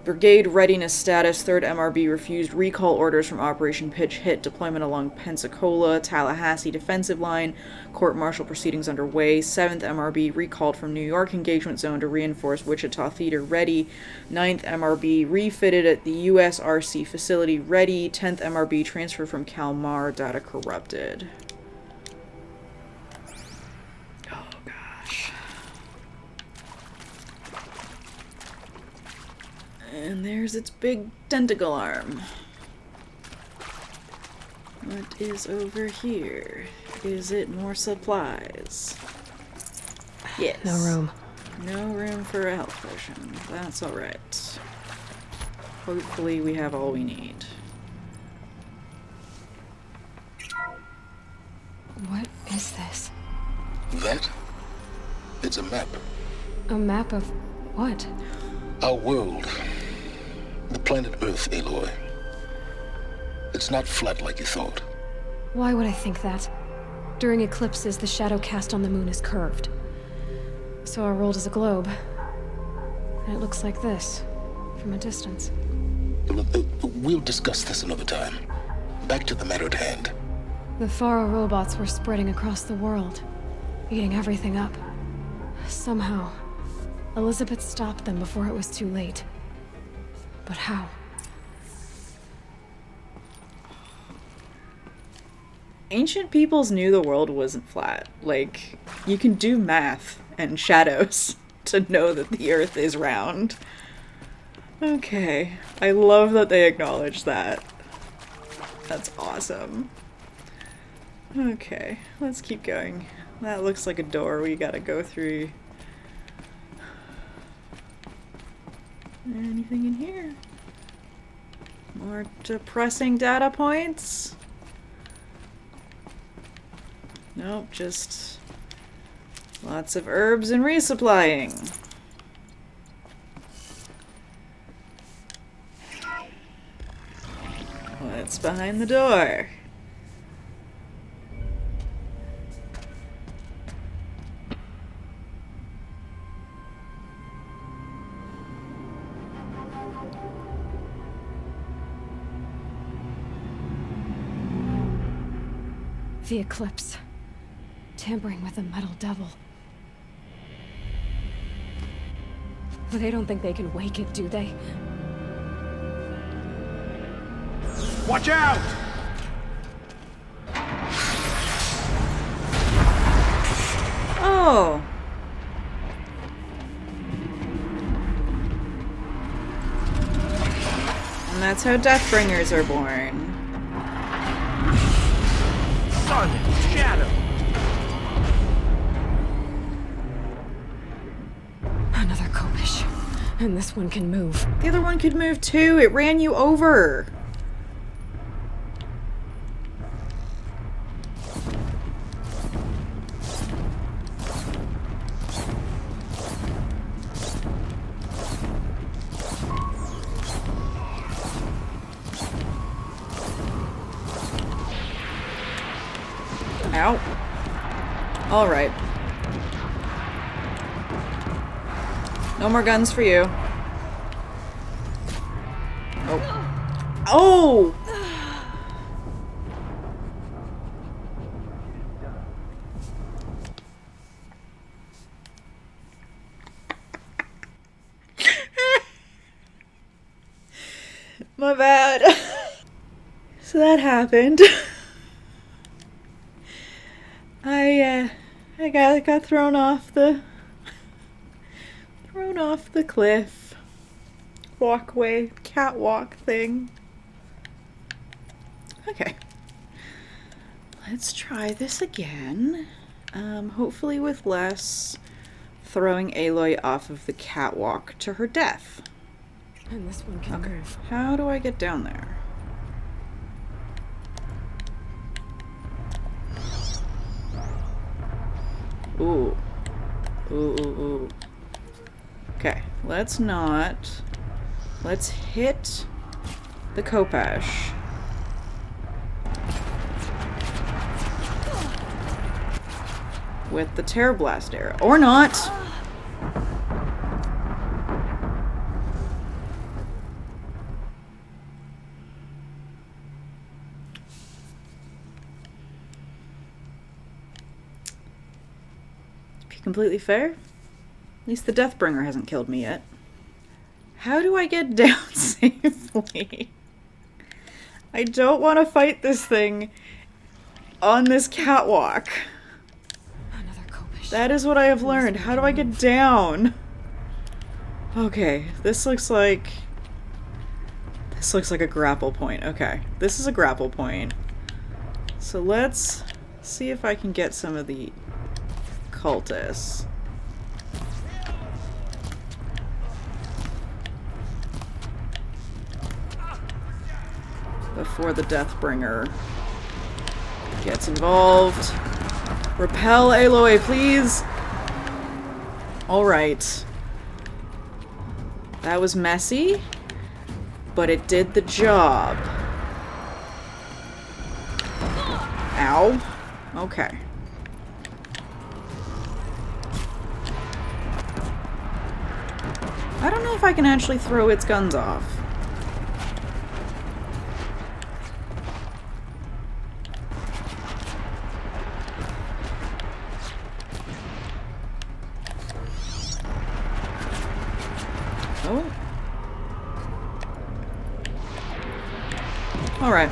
Brigade readiness status. 3rd MRB refused recall orders from Operation Pitch Hit. Deployment along Pensacola, Tallahassee defensive line. Court-martial proceedings underway. 7th MRB recalled from New York engagement zone to reinforce Wichita Theater ready. 9th MRB refitted at the USRC facility ready. 10th MRB transferred from Kalmar. Data corrupted. Oh gosh. And there's its big tentacle arm. What is over here? Is it more supplies? Yes. No room. No room for a health potion. That's alright. Hopefully we have all we need. What is this? That? It's a map. A map of what? Our world. The planet Earth, Aloy. It's not flat like you thought. Why would I think that? During eclipses, the shadow cast on the moon is curved. So our world is a globe. And it looks like this, from a distance. We'll discuss this another time. Back to the matter at hand. The Faro robots were spreading across the world, eating everything up. Somehow, Elizabeth stopped them before it was too late. But how? Ancient peoples knew the world wasn't flat. Like, you can do math and shadows to know that the Earth is round. Okay. I love that they acknowledge that. That's awesome. Okay, let's keep going. That looks like a door we gotta go through. Anything in here? More depressing data points? Nope, just lots of herbs and resupplying. What's behind the door? The Eclipse. Tampering with the Metal Devil. They don't think they can wake it, do they? Watch out! Oh! And that's how Deathbringers are born. Sun, shadow. Another Kopish. And this one can move. The other one could move too. It ran you over. Ow. All right. No more guns for you. Oh. Oh! My bad. So that happened. I got thrown off the cliff walkway catwalk thing. Okay, let's try this again. Hopefully with less throwing Aloy off of the catwalk to her death. And this one can move. How do I get down there? Ooh. Ooh, ooh, ooh. Okay, let's not. Let's hit the Khopesh. With the Terror Blast arrow. Or not! To be completely fair, at least the Deathbringer hasn't killed me yet. How do I get down safely? I don't want to fight this thing on this catwalk. That is what I have learned. How do I get down? Okay, this looks like a grapple point. Okay, this is a grapple point. So let's see if I can get some of the cultists. Before the Deathbringer gets involved. Repel Aloy, please! Alright. That was messy, but it did the job. Ow. Okay. I don't know if I can actually throw its guns off. Oh. Alright.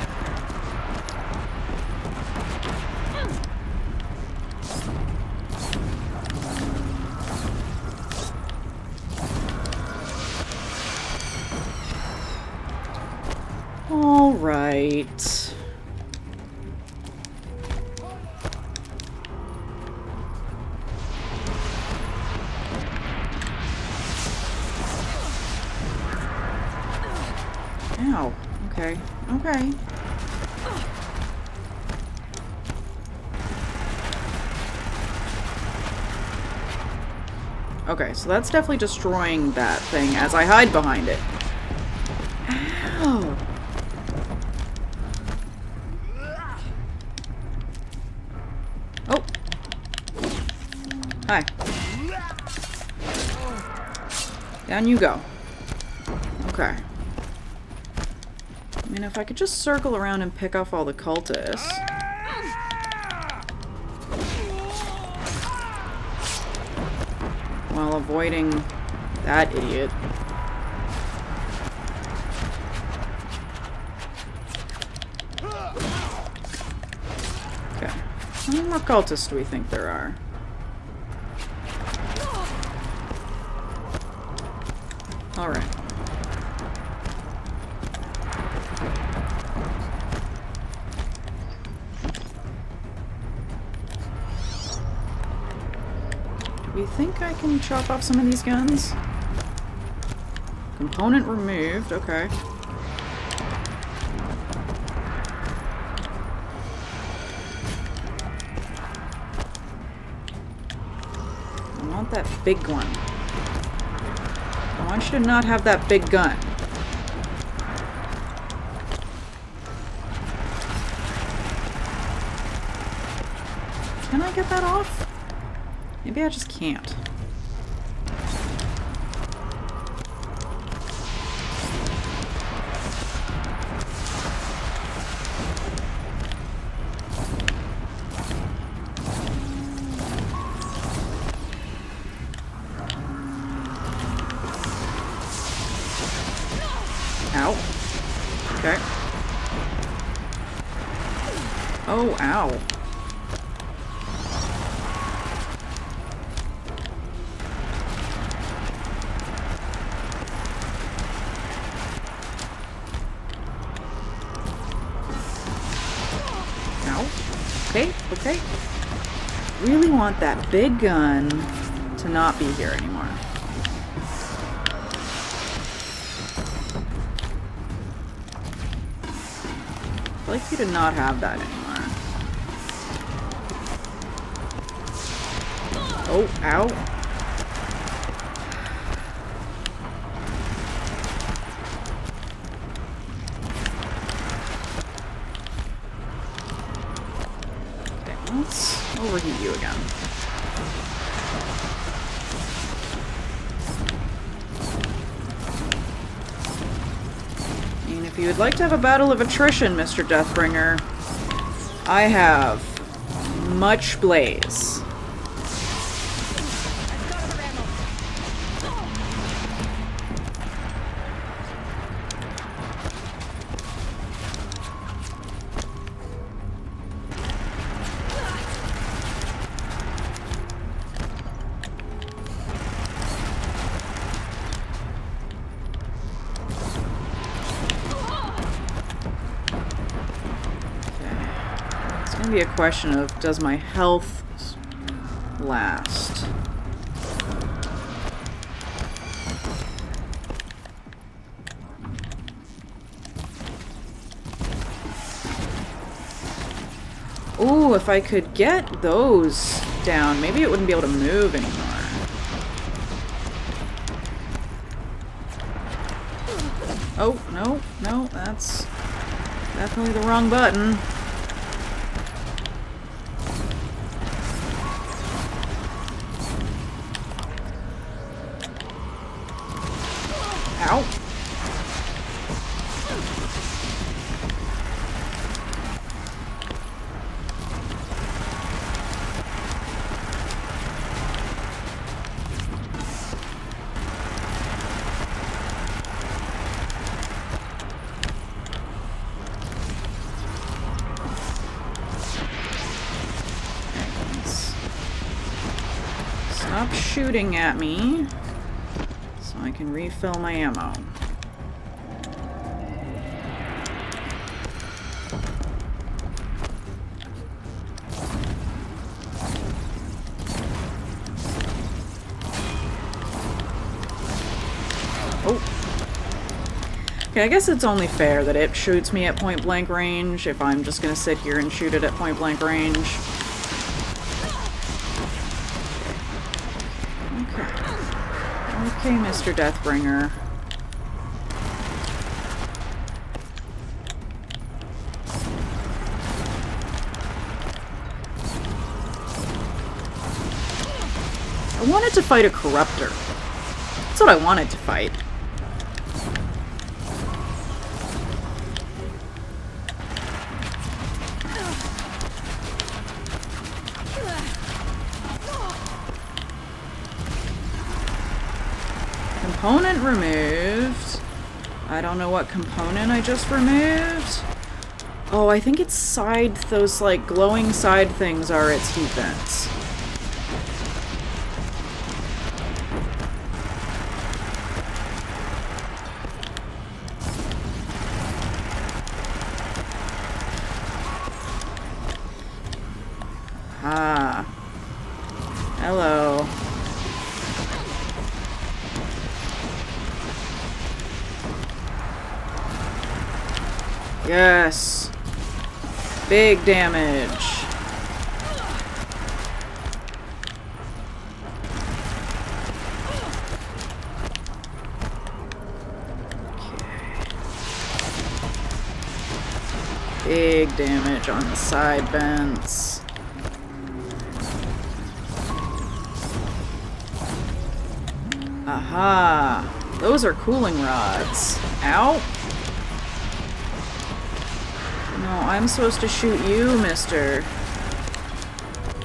Alright. Ow. Okay. Okay. Okay, so that's definitely destroying that thing as I hide behind it. Ow. Oh. Hi. Down you go. Okay. I mean, if I could just circle around and pick off all the cultists. While avoiding that idiot. Okay. How many more cultists do we think there are? Alright. Do we think I can chop off some of these guns? Component removed, okay. I want that big one. I want you to not have that big gun. Can I get that off? Maybe I just can't. Ow. Okay. Oh, ow. Ow. Okay, okay. really want that big gun to not be here anymore. I'd like you to not have that anymore. Oh, ow. Okay, let's overheat you again. And if you would like to have a battle of attrition, Mr. Deathbringer, I have much blaze. Be a question of, does my health last? Ooh, if I could get those down, maybe it wouldn't be able to move anymore. Oh, no, no, that's definitely the wrong button. Ow. Stop shooting at me so I can refill my ammo. Okay, I guess it's only fair that it shoots me at point blank range if I'm just gonna sit here and shoot it at point blank range. Okay. Okay, Mr. Deathbringer. I wanted to fight a corruptor. That's what I wanted to fight. Component removed. I don't know what component I just removed. Oh, I think its side, those like glowing side things are its heat vents. Ah. Hello. Yes. Big damage. Okay. Big damage on the side vents. Aha. Those are cooling rods. Ow. No, I'm supposed to shoot you, mister.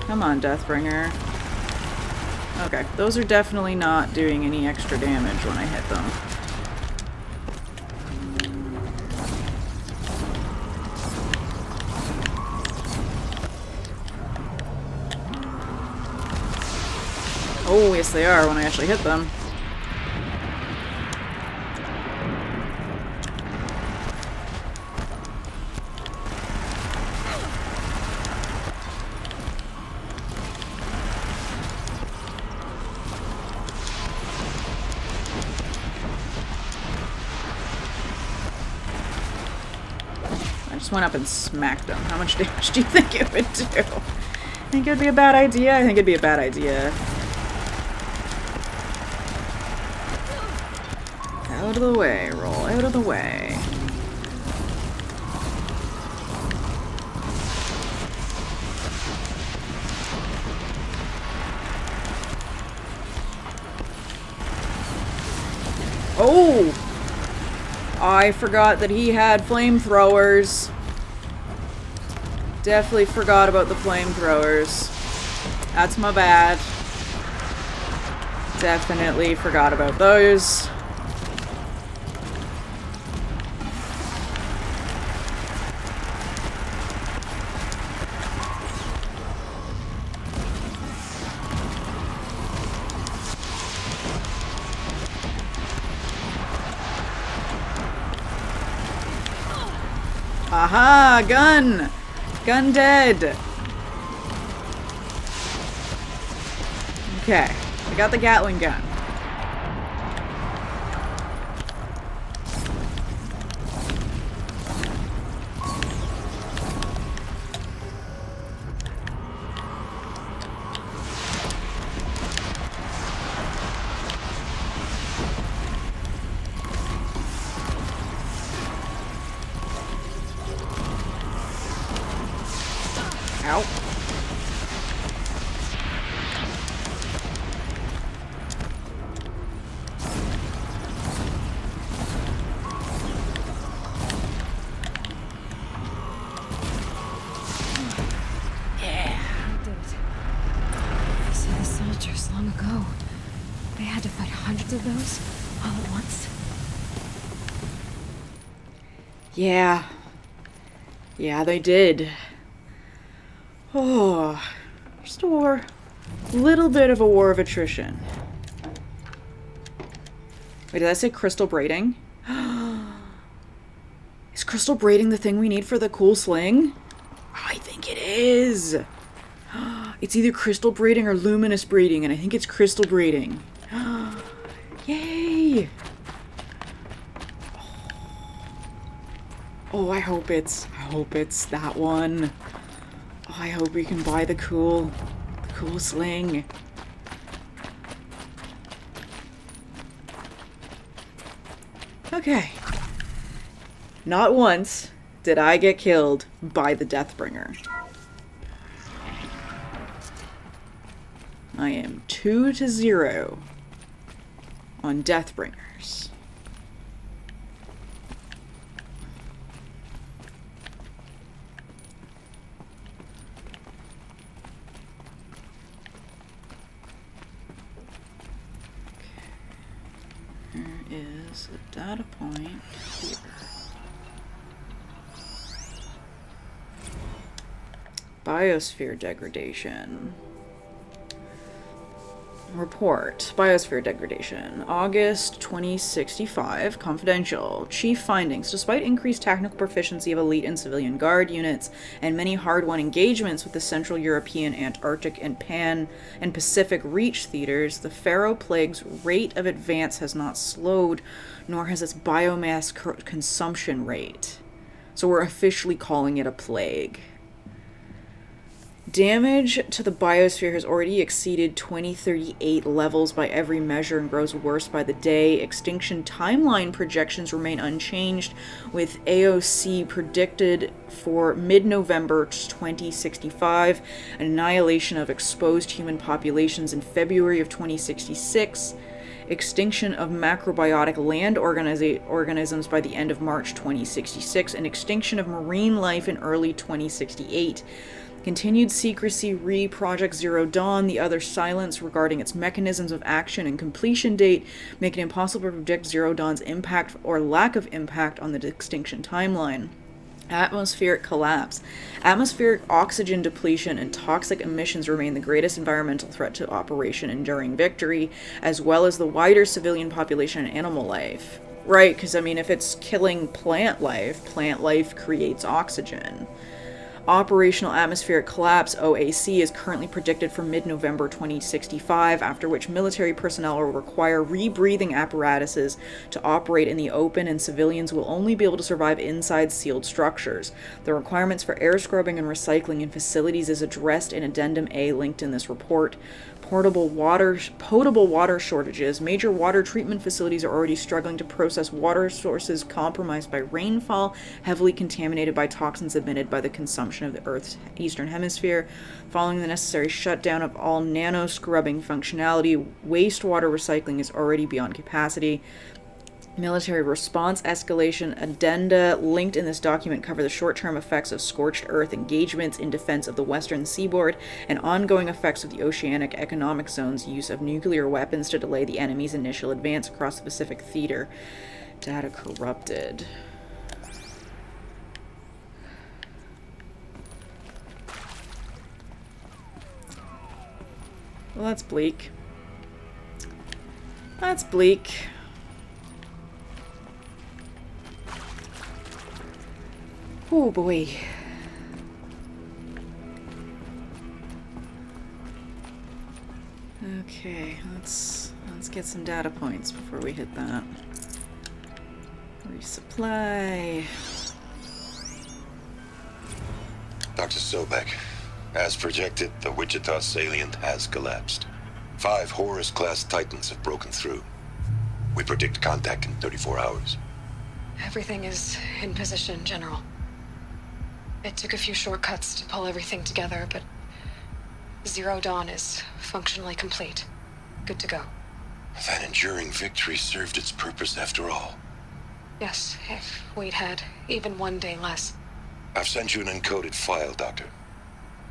Come on, Deathbringer. Okay, those are definitely not doing any extra damage when I hit them. Oh, yes they are when I actually hit them. just went up and smacked him. How much damage do you think it would do? Think it would be a bad idea? I think it'd be a bad idea. Out of the way, roll out of the way. Oh! I forgot that he had flamethrowers. Definitely forgot about the flamethrowers. That's my bad. Definitely forgot about those. Aha! Gun! Gun dead! Okay. I got the Gatling gun. Ow. Yeah. I did it. They said the soldiers long ago. They had to fight hundreds of those all at once. Yeah. Yeah, they did. Oh, just a war. Little bit of a war of attrition. Wait, did I say crystal braiding? Is crystal braiding the thing we need for the cool sling? I think it is. It's either crystal braiding or luminous braiding, and I think it's crystal braiding. Yay! Oh, I hope it's that one. Oh, I hope we can buy the cool sling. Okay. Not once did I get killed by the Deathbringer. I am 2-0 on Deathbringers. Is a data point here. Biosphere degradation. Report. Biosphere degradation. August 2065. Confidential. Chief findings. Despite increased technical proficiency of elite and civilian guard units and many hard-won engagements with the Central European, Antarctic, and Pan and Pacific Reach theaters, the Pharaoh Plague's rate of advance has not slowed, nor has its biomass consumption rate. So we're officially calling it a plague. Damage to the biosphere has already exceeded 2038 levels by every measure and grows worse by the day. Extinction timeline projections remain unchanged, with AOC predicted for mid-November 2065, annihilation of exposed human populations in February of 2066, extinction of macrobiotic land organisms by the end of March 2066, and extinction of marine life in early 2068. Continued secrecy re Project Zero Dawn, the other silence regarding its mechanisms of action and completion date, make it impossible to predict Zero Dawn's impact or lack of impact on the extinction timeline. Atmospheric collapse. Atmospheric oxygen depletion and toxic emissions remain the greatest environmental threat to Operation Enduring Victory, as well as the wider civilian population and animal life. Right, because I mean, if it's killing plant life creates oxygen. Operational atmospheric collapse, OAC, is currently predicted for mid-November 2065, after which military personnel will require rebreathing apparatuses to operate in the open, and civilians will only be able to survive inside sealed structures. The requirements for air scrubbing and recycling in facilities is addressed in Addendum A linked in this report. Potable water shortages. Major water treatment facilities are already struggling to process water sources compromised by rainfall, heavily contaminated by toxins emitted by the consumption of the Earth's eastern hemisphere. Following the necessary shutdown of all nano-scrubbing functionality, wastewater recycling is already beyond capacity. Military response escalation addenda linked in this document cover the short-term effects of scorched earth engagements in defense of the western seaboard and ongoing effects of the Oceanic Economic Zone's use of nuclear weapons to delay the enemy's initial advance across the Pacific theater. Data corrupted. Well, that's bleak. That's bleak. Oh boy. Okay, let's get some data points before we hit that. Resupply. Dr. Sobek, as projected, the Wichita salient has collapsed. 5 Horus-class Titans have broken through. We predict contact in 34 hours. Everything is in position, General. It took a few shortcuts to pull everything together, but Zero Dawn is functionally complete. Good to go. That enduring victory served its purpose after all. Yes, if we'd had even one day less. I've sent you an encoded file, Doctor.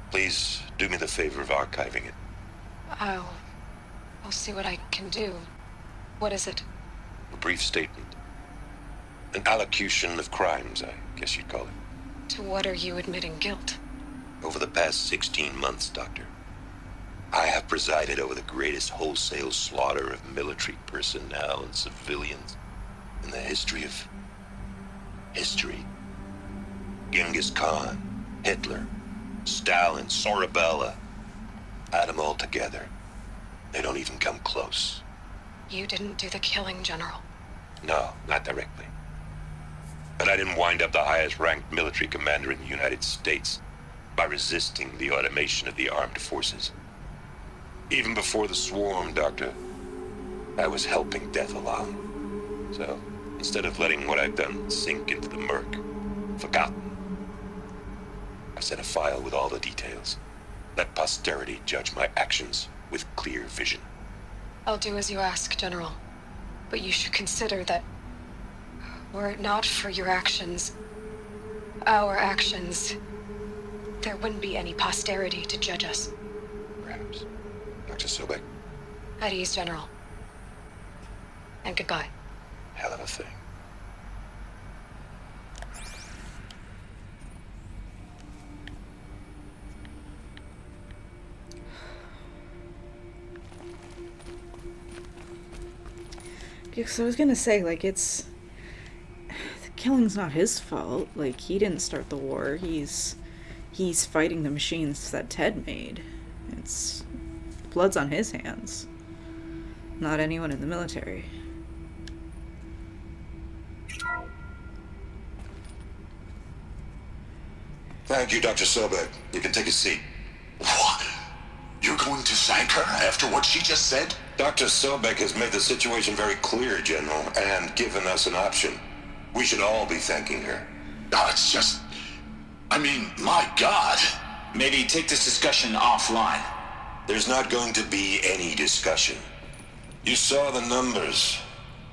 Please do me the favor of archiving it. I'll see what I can do. What is it? A brief statement. An allocution of crimes, I guess you'd call it. To what are you admitting guilt? Over the past 16 months, Doctor, I have presided over the greatest wholesale slaughter of military personnel and civilians in the history of history. Genghis Khan, Hitler, Stalin, Sorabella. Add them all together. They don't even come close. You didn't do the killing, General. No, not directly. But I didn't wind up the highest-ranked military commander in the United States by resisting the automation of the armed forces. Even before the swarm, Doctor, I was helping death along. So, instead of letting what I've done sink into the murk, forgotten, I sent a file with all the details. Let posterity judge my actions with clear vision. I'll do as you ask, General. But you should consider that were it not for your actions, our actions, there wouldn't be any posterity to judge us. Perhaps. Dr. Sobek. At ease, General. And goodbye. Hell of a thing. Because I was gonna say, like, the killing's not his fault. Like, he didn't start the war. He's fighting the machines that Ted made. It's blood's on his hands. Not anyone in the military. Thank you, Dr. Sobek. You can take a seat. What? You're going to thank her after what she just said? Dr. Sobek has made the situation very clear, General, and given us an option. We should all be thanking her. Oh, it's just... I mean, my God. Maybe take this discussion offline. There's not going to be any discussion. You saw the numbers.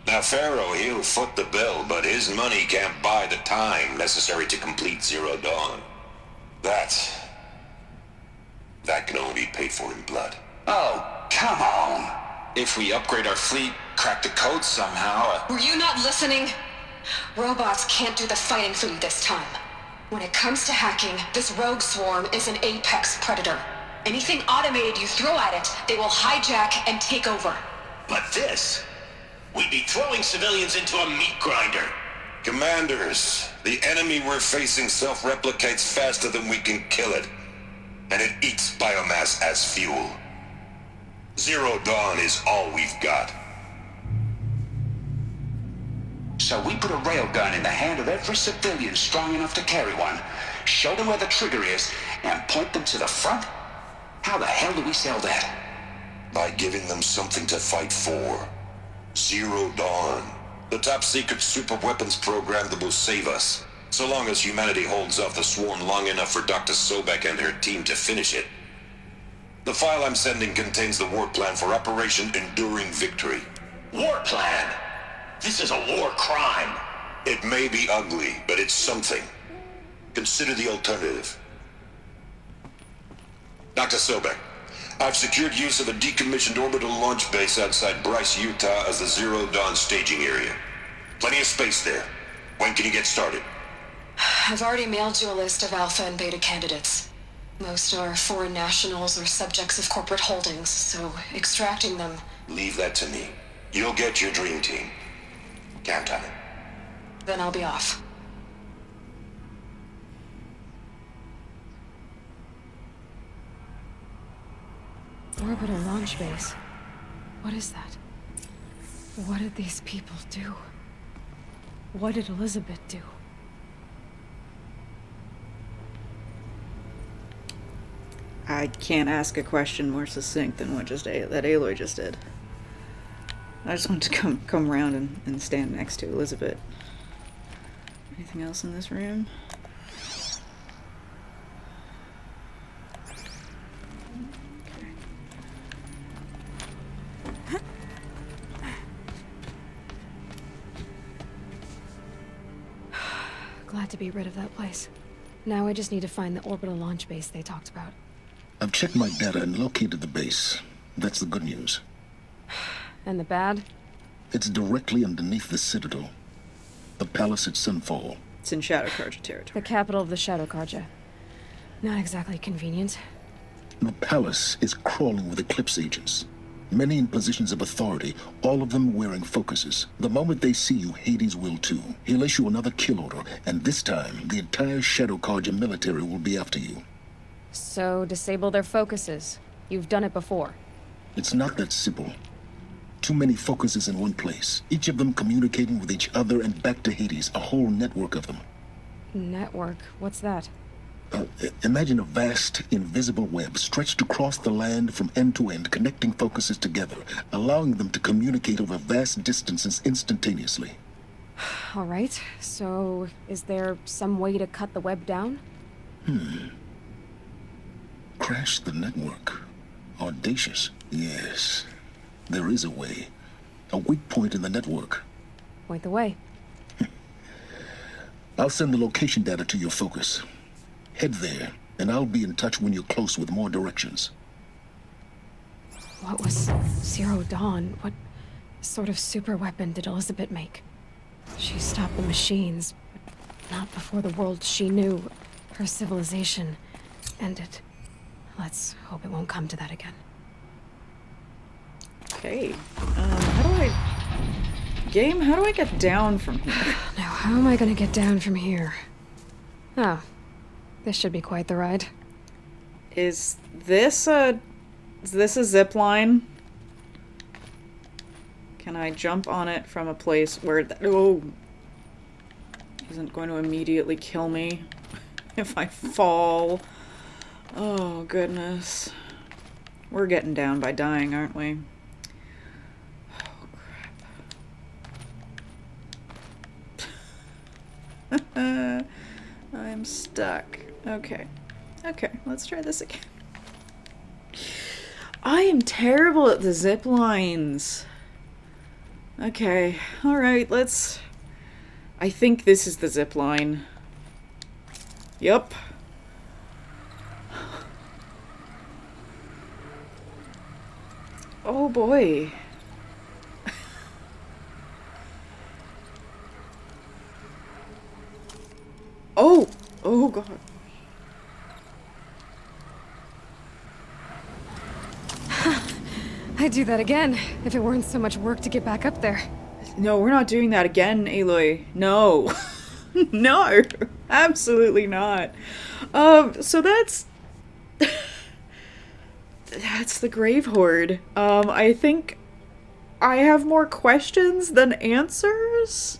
Now, Pharaoh, he'll foot the bill, but his money can't buy the time necessary to complete Zero Dawn. That can only be paid for in blood. Oh, come on. If we upgrade our fleet, crack the code somehow... Were you not listening? Robots can't do the fighting for you this time. When it comes to hacking, this rogue swarm is an apex predator. Anything automated you throw at it, they will hijack and take over. But this... We'd be throwing civilians into a meat grinder. Commanders, the enemy we're facing self-replicates faster than we can kill it. And it eats biomass as fuel. Zero Dawn is all we've got. So we put a railgun in the hand of every civilian strong enough to carry one, show them where the trigger is, and point them to the front? How the hell do we sell that? By giving them something to fight for. Zero Dawn. The top-secret super-weapons program that will save us. So long as humanity holds off the swarm long enough for Dr. Sobek and her team to finish it. The file I'm sending contains the war plan for Operation Enduring Victory. War plan? This is a war crime. It may be ugly, but it's something. Consider the alternative. Dr. Sobek, I've secured use of a decommissioned orbital launch base outside Bryce, Utah as the Zero Dawn staging area. Plenty of space there. When can you get started? I've already mailed you a list of Alpha and Beta candidates. Most are foreign nationals or subjects of corporate holdings, so extracting them... Leave that to me. You'll get your dream team. Count on it. Then I'll be off. Orbital launch base. What is that? What did these people do? What did Elizabeth do? I can't ask a question more succinct than what that Aloy just did. I just want to come around and stand next to Elizabeth. Anything else in this room? Glad to be rid of that place. Now I just need to find the orbital launch base they talked about. I've checked my data and located the base. That's the good news. And the bad? It's directly underneath the Citadel. The palace at Sunfall. It's in Shadow Carja territory. The capital of the Shadow Carja. Not exactly convenient. The palace is crawling with Eclipse agents. Many in positions of authority, all of them wearing focuses. The moment they see you, Hades will too. He'll issue another kill order, and this time, the entire Shadow Carja military will be after you. So, disable their focuses. You've done it before. It's not that simple. Too many focuses in one place, each of them communicating with each other and back to Hades, a whole network of them. Network? What's that? Imagine a vast, invisible web stretched across the land from end to end, connecting focuses together, allowing them to communicate over vast distances instantaneously. All right, so is there some way to cut the web down? Crash the network. Audacious. Yes, there is a way. A weak point in the network. Point the way. I'll send the location data to your focus. Head there, and I'll be in touch when you're close with more directions. What was Zero Dawn? What sort of super weapon did Elizabeth make? She stopped the machines, but not before the world she knew, her civilization, ended. Let's hope it won't come to that again. Okay, how do I... Game, how do I get down from here? Now, how am I gonna get down from here? Oh, this should be quite the ride. Is this a zip line? Can I jump on it from a place where isn't going to immediately kill me if I fall? Oh, goodness. We're getting down by dying, aren't we? Oh, crap. I'm stuck. Okay. Okay, let's try this again. I am terrible at the zip lines. Okay, alright, let's... I think this is the zip line. Yup. Oh boy. Oh! Oh god. I'd do that again, if it weren't so much work to get back up there. No, we're not doing that again, Aloy. No. No, absolutely not. So that's the Grave-Hoard. I think I have more questions than answers.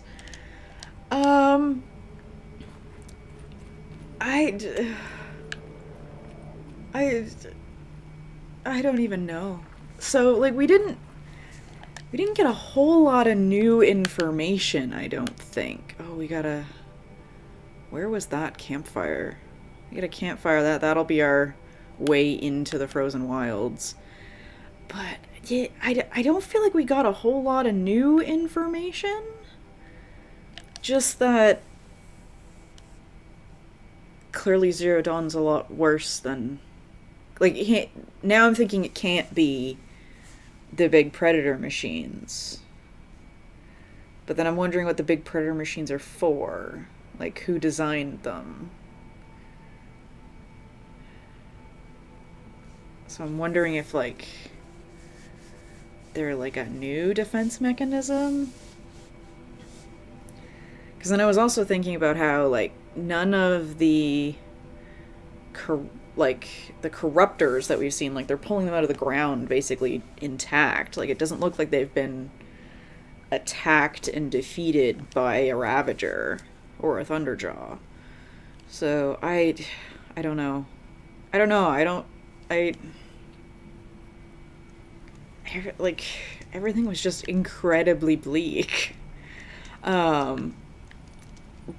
I don't even know. So, like, we didn't get a whole lot of new information, I don't think. Oh, we gotta... Where was that campfire? We got a campfire. That'll be our way into the frozen wilds. But, yeah, I don't feel like we got a whole lot of new information. Just that... Clearly Zero Dawn's a lot worse than... Like, now I'm thinking it can't be the big predator machines. But then I'm wondering what the big predator machines are for. Like, who designed them? So I'm wondering if, like, they're like a new defense mechanism? Because then I was also thinking about how, like, none of the the corruptors that we've seen, like, they're pulling them out of the ground basically intact. Like, it doesn't look like they've been attacked and defeated by a Ravager or a Thunderjaw. So I don't know. Like, everything was just incredibly bleak.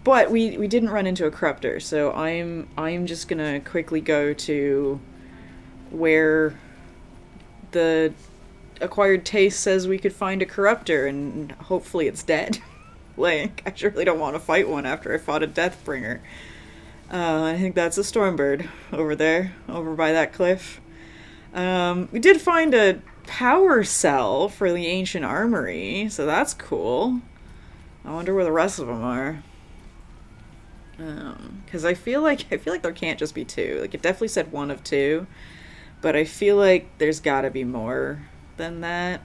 But we didn't run into a corruptor, so I'm just gonna quickly go to where the acquired taste says we could find a corruptor, and hopefully it's dead. Like, I surely don't want to fight one after I fought a Deathbringer. I think that's a Stormbird over there, over by that cliff. We did find a power cell for the ancient armory, so that's cool. I wonder where the rest of them are. Because I feel like there can't just be two. Like, it definitely said one of two, but I feel like there's gotta be more than that.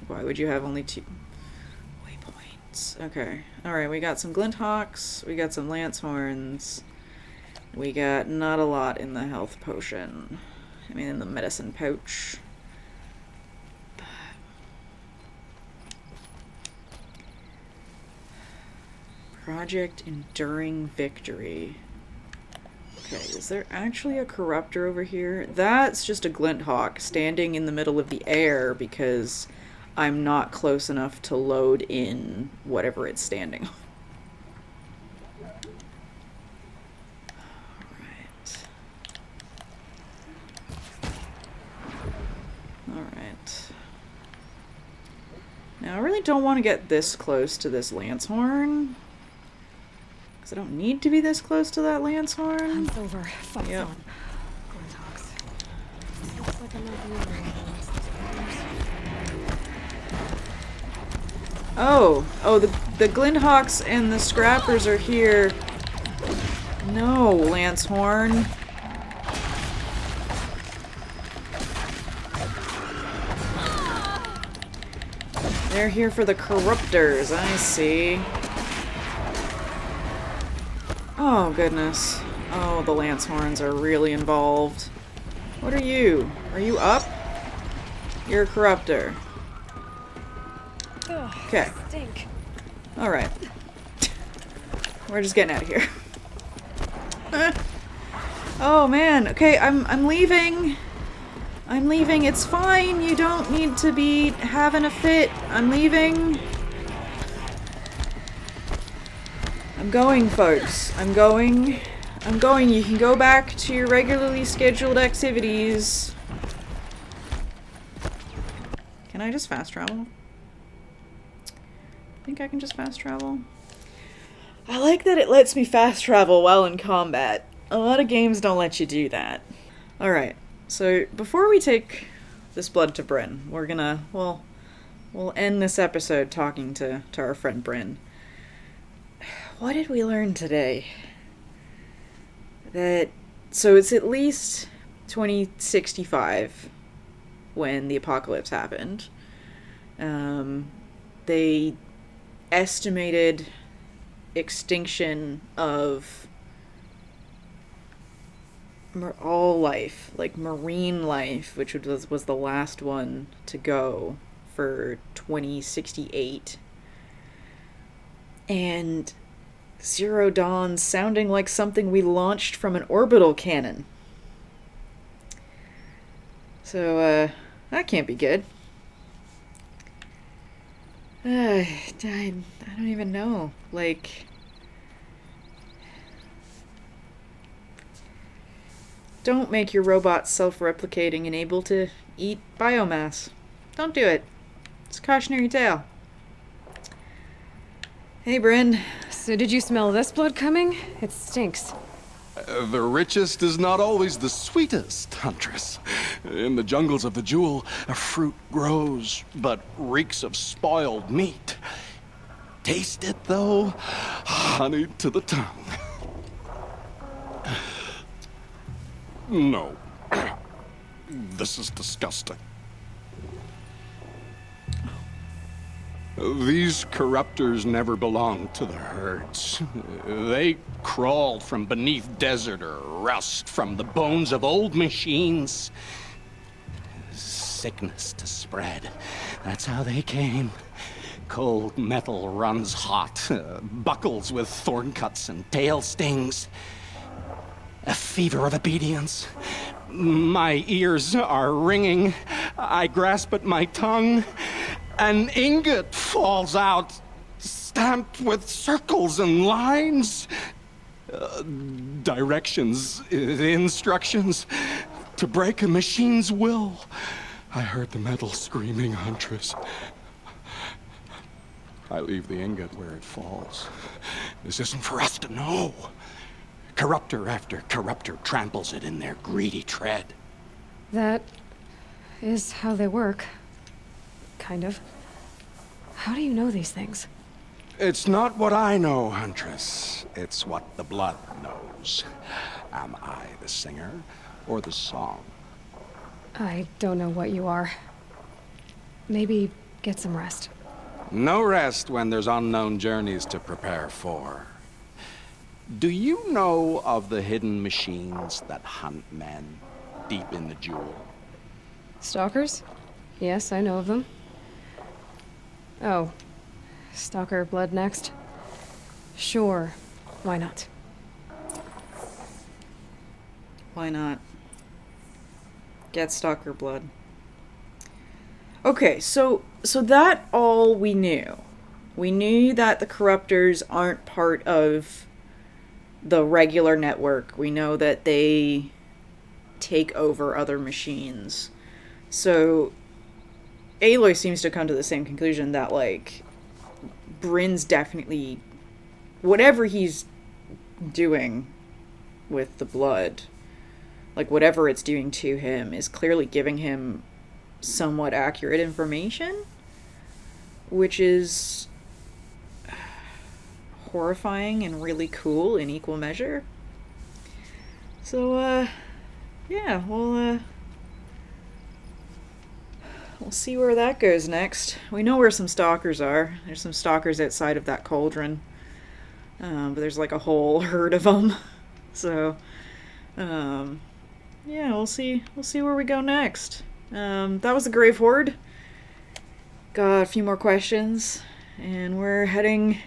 Why would you have only two waypoints? Okay, alright, we got some Glinthawks, we got some Lancehorns, we got not a lot in the health potion. I mean, in the medicine pouch. Project Enduring Victory. Okay, is there actually a corruptor over here? That's just a Glinthawk standing in the middle of the air because I'm not close enough to load in whatever it's standing on. Alright. Now, I really don't want to get this close to this Lancehorn. I don't need to be this close to that Lancehorn. It's over. Fight's on. Glinthawks. Looks like I'm not the only one. Oh, the Glinthawks and the Scrappers are here. No, Lancehorn. They're here for the Corruptors, I see. Oh, goodness. Oh, the Lancehorns are really involved. What are you? Are you up? You're a Corruptor. Okay. Alright. We're just getting out of here. Oh, man. Okay, I'm leaving. I'm leaving. It's fine. You don't need to be having a fit. I'm leaving. I'm going, folks. I'm going. You can go back to your regularly scheduled activities. Can I just fast travel? I think I can just fast travel. I like that it lets me fast travel while in combat. A lot of games don't let you do that. Alright, so before we take this blood to Bryn, we're gonna, we'll end this episode talking to our friend Bryn. What did we learn today? So it's at least 2065 when the apocalypse happened. they estimated extinction of all life, like marine life, which was the last one to go, for 2068. And Zero Dawn sounding like something we launched from an orbital cannon. So, that can't be good. I don't even know. Like, don't make your robots self-replicating and able to eat biomass. Don't do it. It's a cautionary tale. Hey, Bryn. So did you smell this blood coming? It stinks. The richest is not always the sweetest, Huntress. In the jungles of the Jewel, a fruit grows, but reeks of spoiled meat. Taste it, though, honey to the tongue. No. This is disgusting. These corruptors never belonged to the herds. They crawled from beneath desert or rust, from the bones of old machines. Sickness to spread. That's how they came. Cold metal runs hot, buckles with thorn cuts and tail stings. A fever of obedience. My ears are ringing. I grasp at my tongue. An ingot falls out, stamped with circles and lines. Directions, instructions to break a machine's will. I heard the metal screaming, Huntress. I leave the ingot where it falls. This isn't for us to know. Corruptor after corruptor tramples it in their greedy tread. That is how they work. Kind of. How do you know these things? It's not what I know, Huntress. It's what the blood knows. Am I the singer or the song? I don't know what you are. Maybe get some rest. No rest when there's unknown journeys to prepare for. Do you know of the hidden machines that hunt men deep in the Jewel? Stalkers? Yes, I know of them. Oh, Stalker blood next? Sure, why not? Why not? Get Stalker blood. Okay, so that all we knew. We knew that the Corruptors aren't part of the regular network. We know that they take over other machines. So Aloy seems to come to the same conclusion that, like, Bryn's definitely... whatever he's doing with the blood, like, whatever it's doing to him, is clearly giving him somewhat accurate information, which is horrifying and really cool in equal measure. So, yeah, we'll see where that goes next. We know where some stalkers are. There's some stalkers outside of that cauldron. But there's like a whole herd of them. So, yeah, we'll see where we go next. That was the Grave-Hoard. Got a few more questions. And we're heading...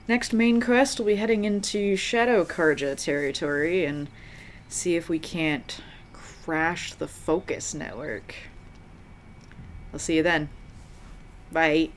next main quest, we'll be heading into Shadow Karja territory and see if we can't crash the Focus network. I'll see you then. Bye.